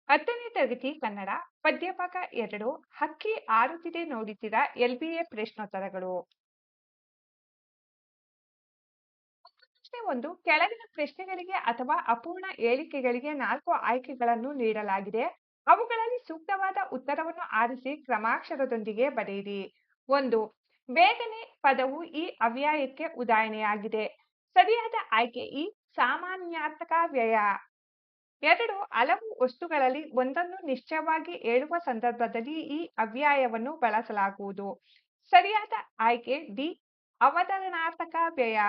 10ನೇ ತರಗತಿ ಕನ್ನಡ ಪದ್ಯಭಾಗ 2 ಹಕ್ಕಿ ಹಾರುತ್ತಿದೆ ನೋಡುತ್ತೀರಾ LBA ಪ್ರಶ್ನೋತ್ತರಗಳು. ಪ್ರಶ್ನೆ 1 ಕೆಳಗಿನ ಪ್ರಶ್ನೆಗಳಿಗೆ ಅಥವಾ ಅಪೂರ್ಣ ಹೇಳಿಕೆಗಳಿಗೆ 4 ಆಯ್ಕೆಗಳನ್ನು ನೀಡಲಾಗಿದೆ. ಅವುಗಳಲ್ಲಿ ಸೂಕ್ತವಾದ ಉತ್ತರವನ್ನು ಆರಿಸಿ ಕ್ರಮಾಕ್ಷರದೊಂದಿಗೆ ಬರೆಯಿರಿ. 1. ಬೇಗನೆ ಪದವು ಈ ಅವ್ಯಯಕ್ಕೆ ಉದಾಹರಣೆಯಾಗಿದೆ. ಸರಿಯಾದ ಆಯ್ಕೆ ಈ ಸಾಮಾನ್ಯಾರ್ಥಕ ವ್ಯಯ. 2. ಹಲವು ವಸ್ತುಗಳಲ್ಲಿ ಒಂದನ್ನು ನಿಶ್ಚಯವಾಗಿ ಹೇಳುವ ಸಂದರ್ಭದಲ್ಲಿ ಈ ಅವ್ಯಯವನ್ನು ಬಳಸಲಾಗುವುದು. ಸರಿಯಾದ ಆಯ್ಕೆ ಡಿ ಅವತರಣಾರ್ಥಕ ವ್ಯಯ.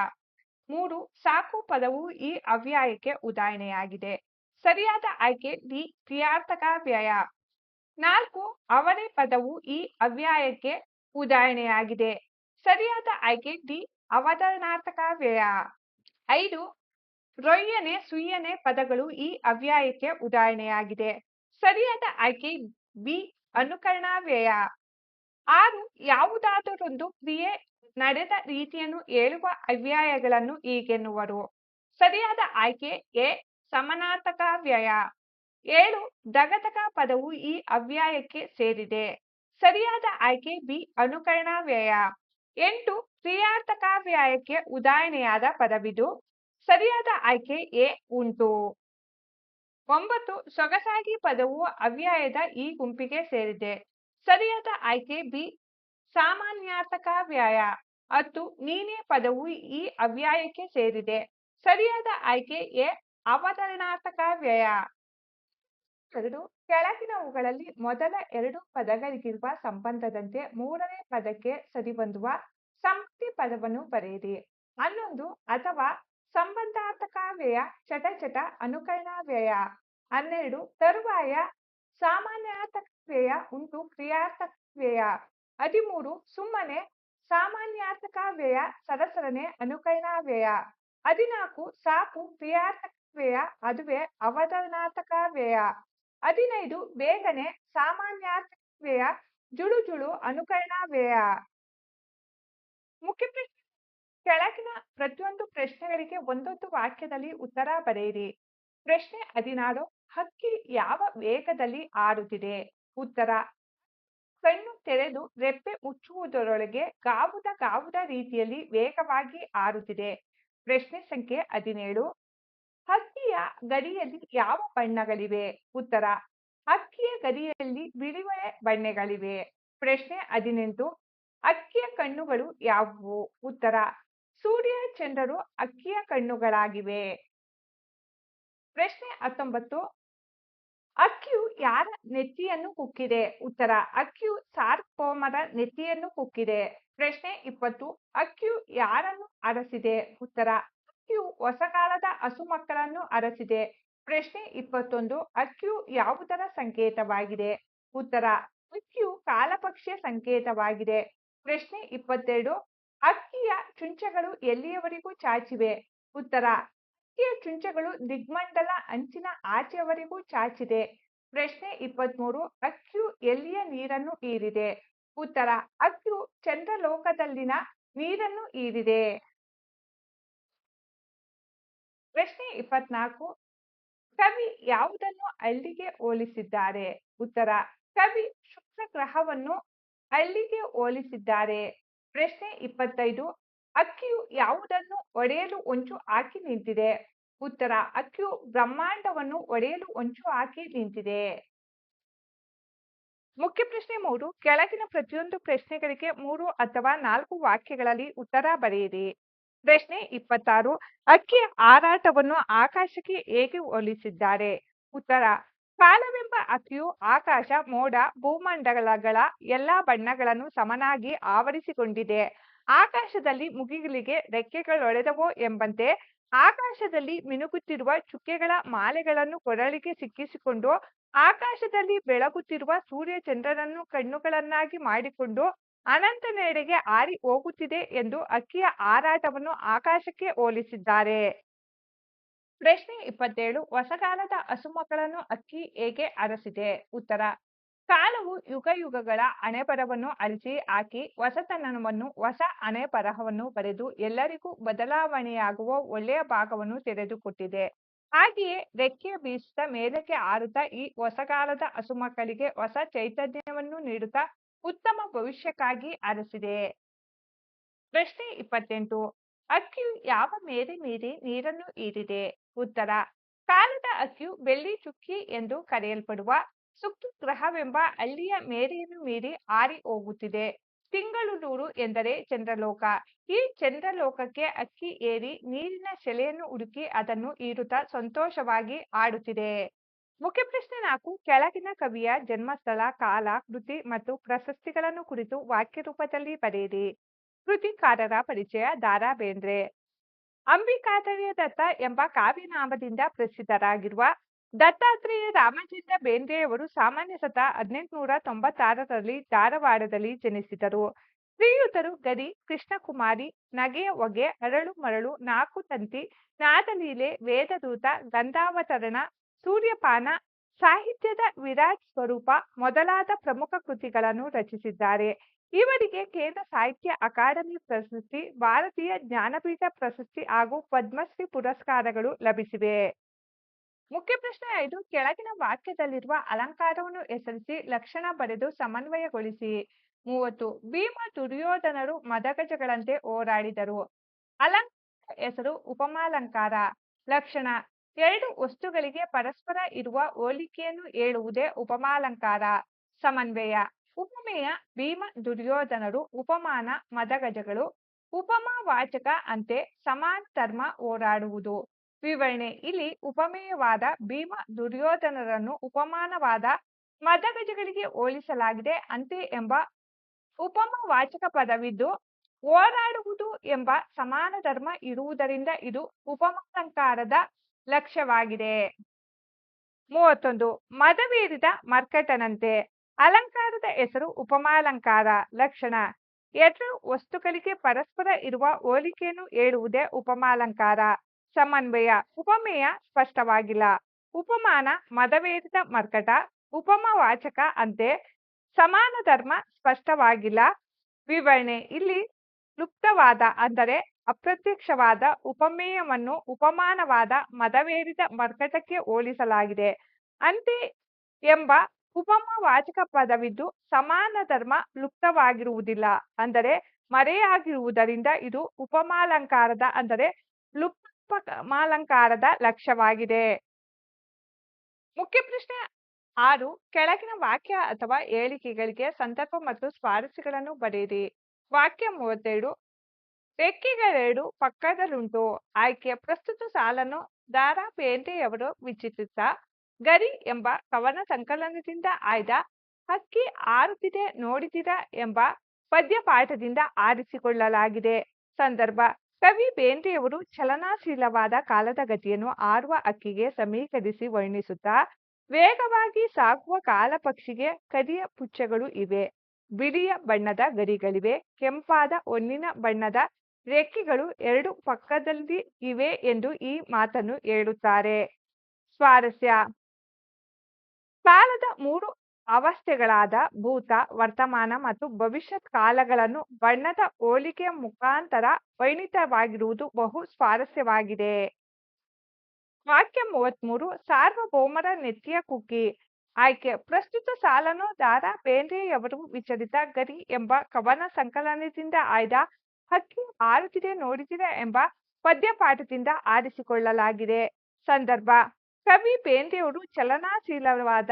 3. ಸಾಕು ಪದವು ಈ ಅವ್ಯಯಕ್ಕೆ ಉದಾಹರಣೆಯಾಗಿದೆ. ಸರಿಯಾದ ಆಯ್ಕೆ ಡಿ ಕ್ರಿಯಾರ್ಥಕ ವ್ಯಯ. 4. ಅವರೇ ಪದವು ಈ ಅವ್ಯಯಕ್ಕೆ ಉದಾಹರಣೆಯಾಗಿದೆ. ಸರಿಯಾದ ಆಯ್ಕೆ ಡಿ ಅವತರಣಾರ್ಥಕ ವ್ಯಯ. 5. ರೊಯ್ಯನೆ ಸುಯ್ಯನೆ ಪದಗಳು ಈ ಅವ್ಯಯಕ್ಕೆ ಉದಾಹರಣೆಯಾಗಿದೆ. ಸರಿಯಾದ ಆಯ್ಕೆ ಬಿ ಅನುಕರಣಾ ವ್ಯಯ. 6. ಯಾವುದಾದರೊಂದು ಕ್ರಿಯೆ ನಡೆದ ರೀತಿಯನ್ನು ಹೇಳುವ ಅವ್ಯಯಗಳನ್ನು ಹೀಗೆನ್ನುವರು. ಸರಿಯಾದ ಆಯ್ಕೆ ಎ ಸಮಾನಾರ್ಥಕ ವ್ಯಯ. 7. ಧಗಧಗ ಪದವು ಈ ಅವ್ಯಯಕ್ಕೆ ಸೇರಿದೆ. ಸರಿಯಾದ ಆಯ್ಕೆ ಬಿ ಅನುಕರಣಾ ವ್ಯಯ. 8. ಕ್ರಿಯಾರ್ಥಕ ವ್ಯಯಕ್ಕೆ ಉದಾಹರಣೆಯಾದ ಪದವಿದು. ಸರಿಯಾದ ಆಯ್ಕೆ ಎ ಉಂಟು. 9. ಸೊಗಸಾಗಿ ಪದವು ಅವ್ಯಯದ ಈ ಗುಂಪಿಗೆ ಸೇರಿದೆ. ಸರಿಯಾದ ಆಯ್ಕೆ ಬಿ ಸಾಮಾನ್ಯಾರ್ಥಕ ವ್ಯಯ. 10. ನೀನೇ ಪದವು ಈ ಅವ್ಯಯಕ್ಕೆ ಸೇರಿದೆ. ಸರಿಯಾದ ಆಯ್ಕೆ ಎ ಅವತರಣಾರ್ಥಕ ವ್ಯಯ. 2. ಕೆಳಗಿನವುಗಳಲ್ಲಿ ಮೊದಲ 2 ಪದಗಳಿಗಿರುವ ಸಂಬಂಧದಂತೆ ಮೂರನೇ ಪದಕ್ಕೆ ಸರಿಹೊಂದುವ ಸಂಪತ್ತಿ ಪದವನ್ನು ಬರೆಯಿರಿ. 11. ಅಥವಾ ಸಂಬಂಧಾರ್ಥಕ ವ್ಯಯ ಚಟ ಚಟ ಅನುಕರಣಾ ವ್ಯಯ. 12. ತರುವಾಯ ಸಾಮಾನ್ಯಾರ್ಥಕ ವ್ಯಯ ಉಂಟು ಕ್ರಿಯಾರ್ಥಕ ವ್ಯಯ. 13. ಸುಮ್ಮನೆ ಸಾಮಾನ್ಯಾರ್ಥಕ ವ್ಯಯ ಸರಸರನೆ ಅನುಕರಣಾ ವ್ಯಯ. 14. ಸಾಕು ಕ್ರಿಯಾರ್ಥಕ ವ್ಯಯ ಅದುವೇ ಅವತರಣಾರ್ಥಕ ವ್ಯಯ. 15. ಬೇಗನೆ ಸಾಮಾನ್ಯಾರ್ಥಕ ವ್ಯಯ ಜುಳು ಜುಳು ಅನುಕರಣಾ ವ್ಯಯ. ಮುಖ್ಯ ಪ್ರಶ್ನೆ ಕೆಳಗಿನ ಪ್ರತಿಯೊಂದು ಪ್ರಶ್ನೆಗಳಿಗೆ ಒಂದೊಂದು ವಾಕ್ಯದಲ್ಲಿ ಉತ್ತರ ಬರೆಯಿರಿ. ಪ್ರಶ್ನೆ 16. ಹಕ್ಕಿ ಯಾವ ವೇಗದಲ್ಲಿ ಹಾರುತ್ತಿದೆ? ಉತ್ತರ ಕಣ್ಣು ತೆರೆದು ರೆಪ್ಪೆ ಮುಚ್ಚುವುದರೊಳಗೆ ಗಾವುದ ರೀತಿಯಲ್ಲಿ ವೇಗವಾಗಿ ಹಾರುತ್ತಿದೆ. ಪ್ರಶ್ನೆ ಸಂಖ್ಯೆ 17. ಹಕ್ಕಿಯ ಗರಿಯಲ್ಲಿ ಯಾವ ಬಣ್ಣಗಳಿವೆ? ಉತ್ತರ ಹಕ್ಕಿಯ ಗರಿಯಲ್ಲಿ ಬಿಳಿಬಳೆ ಬಣ್ಣಗಳಿವೆ. ಪ್ರಶ್ನೆ 18. ಹಕ್ಕಿಯ ಕಣ್ಣುಗಳು ಯಾವುವು? ಉತ್ತರ ಸೂರ್ಯ ಚಂದ್ರರು ಹಕ್ಕಿಯ ಕಣ್ಣುಗಳಾಗಿವೆ. ಪ್ರಶ್ನೆ 19. ಹಕ್ಕಿಯು ಯಾರ ನೆತ್ತಿಯನ್ನು ಕುಕ್ಕಿದೆ? ಉತ್ತರ ಹಕ್ಕಿಯು ಸಾರ್ವಭೌಮರ ನೆತ್ತಿಯನ್ನು ಕುಕ್ಕಿದೆ. ಪ್ರಶ್ನೆ 20. ಹಕ್ಕಿಯು ಯಾರನ್ನು ಅರಸಿದೆ? ಉತ್ತರ ಹಕ್ಕಿಯು ಹೊಸಕಾಲದ ಹಸುಮಕ್ಕಳನ್ನು ಅರಸಿದೆ. ಪ್ರಶ್ನೆ 21. ಹಕ್ಕಿಯು ಯಾವುದರ ಸಂಕೇತವಾಗಿದೆ? ಉತ್ತರ ಹಕ್ಕಿಯು ಕಾಲಪಕ್ಷಿಯ ಸಂಕೇತವಾಗಿದೆ. ಪ್ರಶ್ನೆ 22. ಹಕ್ಕಿಯ ಚುಂಚಗಳು ಎಲ್ಲಿಯವರೆಗೂ ಚಾಚಿವೆ? ಉತ್ತರ ಹಕ್ಕಿಯ ಚುಂಚಗಳು ದಿಗ್ಮಂಡಲ ಅಂಚಿನ ಆಚೆಯವರೆಗೂ ಚಾಚಿದೆ. ಪ್ರಶ್ನೆ 23. ಹಕ್ಕಿಯು ಎಲ್ಲಿಯ ನೀರನ್ನು ಹೀರಿದೆ? ಉತ್ತರ ಹಕ್ಕಿಯು ಚಂದ್ರಲೋಕದಲ್ಲಿನ ನೀರನ್ನು ಹೀರಿದೆ. ಪ್ರಶ್ನೆ 24. ಕವಿ ಯಾವುದನ್ನು ಹಳ್ಳಿಗೆ ಹೋಲಿಸಿದ್ದಾರೆ? ಉತ್ತರ ಕವಿ ಶುಕ್ರ ಗ್ರಹವನ್ನು ಹಳ್ಳಿಗೆ ಹೋಲಿಸಿದ್ದಾರೆ. ಪ್ರಶ್ನೆ 25. ಹಕ್ಕಿಯು ಯಾವುದನ್ನು ಒಡೆಯಲು ಹೊಂಚು ಹಾಕಿ ನಿಂತಿದೆ? ಉತ್ತರ ಹಕ್ಕಿಯು ಬ್ರಹ್ಮಾಂಡವನ್ನು ಒಡೆಯಲು ಹೊಂಚು ಹಾಕಿ ನಿಂತಿದೆ. ಮುಖ್ಯ ಪ್ರಶ್ನೆ 3. ಕೆಳಗಿನ ಪ್ರತಿಯೊಂದು ಪ್ರಶ್ನೆಗಳಿಗೆ 3 ಅಥವಾ 4 ವಾಕ್ಯಗಳಲ್ಲಿ ಉತ್ತರ ಬರೆಯಿರಿ. ಪ್ರಶ್ನೆ 26. ಹಕ್ಕಿಯ ಹಾರಾಟವನ್ನು ಆಕಾಶಕ್ಕೆ ಹೇಗೆ ಹೋಲಿಸಿದ್ದಾರೆ? ಉತ್ತರ ಕಾಲವೆಂಬ ಹಕ್ಕಿಯು ಆಕಾಶ ಮೋಡ ಭೂಮಂಡಲಗಳ ಎಲ್ಲಾ ಬಣ್ಣಗಳನ್ನು ಸಮನಾಗಿ ಆವರಿಸಿಕೊಂಡಿದೆ. ಆಕಾಶದಲ್ಲಿ ಮುಗಿಲಿಗೆ ರೆಕ್ಕೆಗಳೊಡೆದವೋ ಎಂಬಂತೆ ಆಕಾಶದಲ್ಲಿ ಮಿನುಗುತ್ತಿರುವ ಚುಕ್ಕೆಗಳ ಮಾಲೆಗಳನ್ನು ಕೊರಳಿಗೆ ಸಿಕ್ಕಿಸಿಕೊಂಡು ಆಕಾಶದಲ್ಲಿ ಬೆಳಗುತ್ತಿರುವ ಸೂರ್ಯ ಚಂದ್ರರನ್ನು ಕಣ್ಣುಗಳನ್ನಾಗಿ ಮಾಡಿಕೊಂಡು ಅನಂತನೆಡೆಗೆ ಹಾರಿ ಹೋಗುತ್ತಿದೆ ಎಂದು ಹಕ್ಕಿಯ ಹಾರಾಟವನ್ನು ಆಕಾಶಕ್ಕೆ ಹೋಲಿಸಿದ್ದಾರೆ. ಪ್ರಶ್ನೆ 27. ಹೊಸಕಾಲದ ಹಸುಮಕ್ಕಳನ್ನು ಹಕ್ಕಿ ಹೇಗೆ ಅರಸಿದೆ? ಉತ್ತರ ಕಾಲವು ಯುಗಗಳ ಹಣೆಬರಹವನ್ನು ಅಳಿಸಿ ಹಾಕಿ ಹೊಸತನವನ್ನು ಹೊಸ ಹಣೆಬರಹವನ್ನು ಬರೆದು ಎಲ್ಲರಿಗೂ ಬದಲಾವಣೆಯಾಗುವ ಒಳ್ಳೆಯ ಭಾಗವನ್ನು ತೆರೆದುಕೊಟ್ಟಿದೆ. ಹಾಗೆಯೇ ರೆಕ್ಕೆ ಬೀಸುತ್ತಾ ಮೇಲಕ್ಕೆ ಹಾರುತ್ತಾ ಈ ಹೊಸಗಾಲದ ಹಸುಮಕ್ಕಳಿಗೆ ಹೊಸ ಚೈತನ್ಯವನ್ನು ನೀಡುತ್ತಾ ಉತ್ತಮ ಭವಿಷ್ಯಕ್ಕಾಗಿ ಹರಸಿದೆ. ಪ್ರಶ್ನೆ 28. ಅಕ್ಕಿಯು ಯಾವ ಮೇರೆ ಮೀರಿ ನೀರನ್ನು ಹೀರಿದೆ? ಉತ್ತರ: ಕಾಲದ ಅಕ್ಕಿಯು ಬೆಳ್ಳಿ ಚುಕ್ಕಿ ಎಂದು ಕರೆಯಲ್ಪಡುವ ಶುಕ್ರ ಗ್ರಹವೆಂಬ ಹಳ್ಳಿಯ ಮೇರೆಯನ್ನು ಮೀರಿ ಹಾರಿ ಹೋಗುತ್ತಿದೆ. ತಿಂಗಳೂರು ಎಂದರೆ ಚಂದ್ರಲೋಕ. ಈ ಚಂದ್ರಲೋಕಕ್ಕೆ ಅಕ್ಕಿ ಏರಿ ನೀರಿನ ಸೆಲೆಯನ್ನು ಹುಡುಕಿ ಅದನ್ನು ಹೀರುತ್ತಾ ಸಂತೋಷವಾಗಿ ಆಡುತ್ತಿದೆ. ಮುಖ್ಯಪ್ರಶ್ನೆ 4. ಕೆಳಗಿನ ಕವಿಯ ಜನ್ಮಸ್ಥಳ, ಕಾಲ, ಕೃತಿ ಮತ್ತು ಪ್ರಶಸ್ತಿಗಳನ್ನು ಕುರಿತು ವಾಕ್ಯ ರೂಪದಲ್ಲಿ ಬರೆಯಿರಿ. ಕೃತಿಕಾರರ ಪರಿಚಯ. ದ. ರಾ ಬೇಂದ್ರೆ. ಅಂಬಿಕಾತನಯ ದತ್ತ ಎಂಬ ಕಾವ್ಯನಾಮದಿಂದ ಪ್ರಸಿದ್ಧರಾಗಿರುವ ದತ್ತಾತ್ರೇಯ ರಾಮಚಂದ್ರ ಬೇಂದ್ರೆಯವರು ಸಾಮಾನ್ಯ ಶತ 1896ರಲ್ಲಿ ಧಾರವಾಡದಲ್ಲಿ ಜನಿಸಿದರು. ಶ್ರೀಯುತರು ಗರಿ, ಕೃಷ್ಣಕುಮಾರಿ, ನಗೆಯ ಹೊಗೆ, ಅರಳು ಮರಳು, ನಾಲ್ಕು ತಂತಿ, ನಾದಲೀಲೆ, ವೇದದೂತ, ಗಂಧಾವತರಣ, ಸೂರ್ಯಪಾನ, ಸಾಹಿತ್ಯದ ವಿರಾಟ್ ಸ್ವರೂಪ ಮೊದಲಾದ ಪ್ರಮುಖ ಕೃತಿಗಳನ್ನು ರಚಿಸಿದ್ದಾರೆ. ಇವರಿಗೆ ಕೇಂದ್ರ ಸಾಹಿತ್ಯ ಅಕಾಡೆಮಿ ಪ್ರಶಸ್ತಿ, ಭಾರತೀಯ ಜ್ಞಾನಪೀಠ ಪ್ರಶಸ್ತಿ ಹಾಗೂ ಪದ್ಮಶ್ರೀ ಪುರಸ್ಕಾರಗಳು ಲಭಿಸಿವೆ. ಮುಖ್ಯ ಪ್ರಶ್ನೆ 5. ಕೆಳಗಿನ ವಾಕ್ಯದಲ್ಲಿರುವ ಅಲಂಕಾರವನ್ನು ಹೆಸರಿಸಿ ಲಕ್ಷಣ ಬರೆದು ಸಮನ್ವಯಗೊಳಿಸಿ. 30. ಭೀಮ ದುರ್ಯೋಧನರು ಮದಗಜಗಳಂತೆ ಹೋರಾಡಿದರು. ಅಲಂಕಾರ ಹೆಸರು ಉಪಮಾಲಂಕಾರ. ಲಕ್ಷಣ: ಎರಡು ವಸ್ತುಗಳಿಗೆ ಪರಸ್ಪರ ಇರುವ ಹೋಲಿಕೆಯನ್ನು ಹೇಳುವುದೇ ಉಪಮಾಲಂಕಾರ. ಸಮನ್ವಯ: ಉಪಮೇಯ ಭೀಮ ದುರ್ಯೋಧನರು, ಉಪಮಾನ ಮದಗಜಗಳು. ಉಪಮಾವಾಚಕ ಅಂತೆ ಸಮಾನ ಧರ್ಮ ಹೋರಾಡುವುದು. ವಿವರಣೆ: ಇಲ್ಲಿ ಉಪಮೇಯವಾದ ಭೀಮ ದುರ್ಯೋಧನರನ್ನು ಉಪಮಾನವಾದ ಮದಗಜಗಳಿಗೆ ಹೋಲಿಸಲಾಗಿದೆ. ಅಂತೆ ಎಂಬ ಉಪಮಾವಾಚಕ ಪದವಿದ್ದು ಹೋರಾಡುವುದು ಎಂಬ ಸಮಾನ ಧರ್ಮ ಇರುವುದರಿಂದ ಇದು ಉಪಮಾಲಂಕಾರದ ಲಕ್ಷ್ಯವಾಗಿದೆ. 31. ಮದವೇರಿದ ಮರ್ಕಟನಂತೆ. ಅಲಂಕಾರದ ಹೆಸರು ಉಪಮಾಲಂಕಾರ. ಲಕ್ಷಣ: ಎರಡು ವಸ್ತುಗಳಿಗೆ ಪರಸ್ಪರ ಇರುವ ಹೋಲಿಕೆಯನ್ನು ಹೇಳುವುದೇ ಉಪಮಾಲಂಕಾರ. ಸಮನ್ವಯ: ಉಪಮೇಯ ಸ್ಪಷ್ಟವಾಗಿಲ್ಲ. ಉಪಮಾನ ಮದವೇರಿದ ಮರ್ಕಟ. ಉಪಮಾವಾಚಕ ಅಂತೆ ಸಮಾನ ಧರ್ಮ ಸ್ಪಷ್ಟವಾಗಿಲ್ಲ. ವಿವರಣೆ: ಇಲ್ಲಿ ಲುಪ್ತವಾದ ಅಂದರೆ ಅಪ್ರತ್ಯಕ್ಷವಾದ ಉಪಮೇಯವನ್ನು ಉಪಮಾನವಾದ ಮದವೇರಿದ ಮರ್ಕಟಕ್ಕೆ ಹೋಲಿಸಲಾಗಿದೆ. ಅಂತೆ ಎಂಬ ಉಪಮಾವಾಚಕ ಪದವಿದ್ದು ಸಮಾನ ಧರ್ಮ ಲುಪ್ತವಾಗಿರುವುದಿಲ್ಲ, ಅಂದರೆ ಮರೆಯಾಗಿರುವುದರಿಂದ ಇದು ಉಪಮಾಲಂಕಾರದ ಅಂದರೆ ಲುಪ್ತೋಪಮಾಲಂಕಾರದ ಲಕ್ಷ್ಯವಾಗಿದೆ. ಮುಖ್ಯ ಪ್ರಶ್ನೆ 6. ಕೆಳಗಿನ ವಾಕ್ಯ ಅಥವಾ ಹೇಳಿಕೆಗಳಿಗೆ ಸಂದರ್ಭ ಮತ್ತು ಸ್ವಾರಸ್ಯಗಳನ್ನು ಬರೆಯಿರಿ. ವಾಕ್ಯ 32. ರೆಕ್ಕೆಗಳೆರಡು ಪಕ್ಕದಲ್ಲುಂಟು. ಆಯ್ಕೆ: ಪ್ರಸ್ತುತ ಸಾಲನ್ನು ದ. ರಾ ಬೇಂದ್ರೆಯವರು ವಿಚಿತ್ರಿತ ಗರಿ ಎಂಬ ಕವನ ಸಂಕಲನದಿಂದ ಆಯ್ದ ಹಕ್ಕಿ ಹಾರುತ್ತಿದೆ ನೋಡಿದಿರಾ ಎಂಬ ಪದ್ಯಪಾಠದಿಂದ ಆರಿಸಿಕೊಳ್ಳಲಾಗಿದೆ. ಸಂದರ್ಭ: ಕವಿ ಬೇಂದ್ರೆಯವರು ಚಲನಶೀಲವಾದ ಕಾಲದ ಗತಿಯನ್ನು ಹಾರುವ ಹಕ್ಕಿಗೆ ಸಮೀಕರಿಸಿ ವರ್ಣಿಸುತ್ತಾ, ವೇಗವಾಗಿ ಸಾಗುವ ಕಾಲಪಕ್ಷಿಗೆ ಕರಿಯ ಪುಚ್ಚಗಳು ಇವೆ, ಬಿಳಿಯ ಬಣ್ಣದ ಗರಿಗಳಿವೆ, ಕೆಂಪಾದ ಹೊನ್ನಿನ ಬಣ್ಣದ ರೆಕ್ಕೆಗಳು ಎರಡು ಪಕ್ಕದಲ್ಲಿ ಇವೆ ಎಂದು ಈ ಮಾತನ್ನು ಹೇಳುತ್ತಾರೆ. ಸ್ವಾರಸ್ಯ: ಕಾಲದ ಮೂರು ಅವಸ್ಥೆಗಳಾದ ಭೂತ, ವರ್ತಮಾನ ಮತ್ತು ಭವಿಷ್ಯತ್ ಕಾಲಗಳನ್ನು ಬಣ್ಣದ ಹೋಲಿಕೆಯ ಮುಖಾಂತರ ವರ್ಣಿತವಾಗಿರುವುದು ಬಹು ಸ್ವಾರಸ್ಯವಾಗಿದೆ. ವಾಕ್ಯ 33. ಸಾರ್ವಭೌಮರ ನೆತ್ತಿಯ ಕುಕ್ಕಿ. ಆಯ್ಕೆ: ಪ್ರಸ್ತುತ ಸಾಲನ್ನು ದ. ರಾ ಬೇಂದ್ರೆಯವರು ವಿಚಲಿತ ಗರಿ ಎಂಬ ಕವನ ಸಂಕಲನದಿಂದ ಆಯ್ದ ಹಕ್ಕಿ ಹಾರುತ್ತಿದೆ ನೋಡಿದಿರಾ ಎಂಬ ಪದ್ಯಪಾಠದಿಂದ ಆರಿಸಿಕೊಳ್ಳಲಾಗಿದೆ. ಸಂದರ್ಭ: ಕವಿ ಬೇಂದ್ರೆಯವರು ಚಲನಶೀಲವಾದ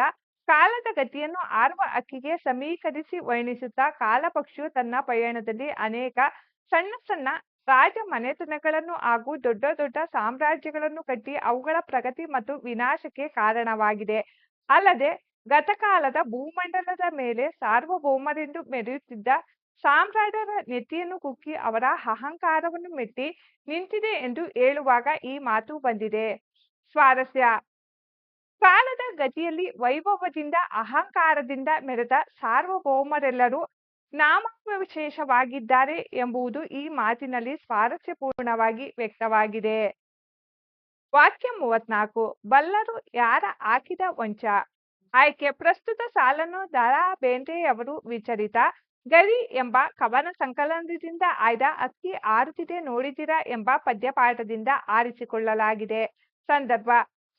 ಕಾಲದ ಗತಿಯನ್ನು ಹಾರುವ ಹಕ್ಕಿಗೆ ಸಮೀಕರಿಸಿ ವರ್ಣಿಸುತ್ತಾ, ಕಾಲಪಕ್ಷಿಯು ತನ್ನ ಪಯಣದಲ್ಲಿ ಅನೇಕ ಸಣ್ಣ ಸಣ್ಣ ರಾಜ ಮನೆತನಗಳನ್ನು ಹಾಗೂ ದೊಡ್ಡ ದೊಡ್ಡ ಸಾಮ್ರಾಜ್ಯಗಳನ್ನು ಕಟ್ಟಿ ಅವುಗಳ ಪ್ರಗತಿ ಮತ್ತು ವಿನಾಶಕ್ಕೆ ಕಾರಣವಾಗಿದೆ. ಅಲ್ಲದೆ ಗತಕಾಲದ ಭೂಮಂಡಲದ ಮೇಲೆ ಸಾರ್ವಭೌಮರೆಂದು ಮೆರೆಯುತ್ತಿದ್ದ ಸಾಮ್ರಾಟರ ನೆತ್ತಿಯನ್ನು ಕುಕ್ಕಿ ಅವರ ಅಹಂಕಾರವನ್ನು ಮೆಟ್ಟಿ ನಿಂತಿದೆ ಎಂದು ಹೇಳುವಾಗ ಈ ಮಾತು ಬಂದಿದೆ. ಸ್ವಾರಸ್ಯ: ಕಾಲದ ಗತಿಯಲ್ಲಿ ವೈಭವದಿಂದ ಅಹಂಕಾರದಿಂದ ಮೆರೆದ ಸಾರ್ವಭೌಮರೆಲ್ಲರೂ ನಾಮಾವಶೇಷವಾಗಿದ್ದಾರೆ ಎಂಬುದು ಈ ಮಾತಿನಲ್ಲಿ ಸ್ವಾರಸ್ಯಪೂರ್ಣವಾಗಿ ವ್ಯಕ್ತವಾಗಿದೆ. ವಾಕ್ಯ 34. ಬಲ್ಲರು ಯಾರ ಹಾಕಿದ ವಂಚ. ಆಯ್ಕೆ: ಪ್ರಸ್ತುತ ಸಾಲನ್ನು ದ. ರಾ ಬೇಂದ್ರೆಯವರು ವಿಚಲಿತ ಗರಿ ಎಂಬ ಕವನ ಸಂಕಲನದಿಂದ ಆಯ್ದ ಹಕ್ಕಿ ಹಾರುತ್ತಿದೆ ನೋಡಿದಿರಾ ಎಂಬ ಪದ್ಯಪಾಠದಿಂದ ಆರಿಸಿಕೊಳ್ಳಲಾಗಿದೆ. ಸಂದರ್ಭ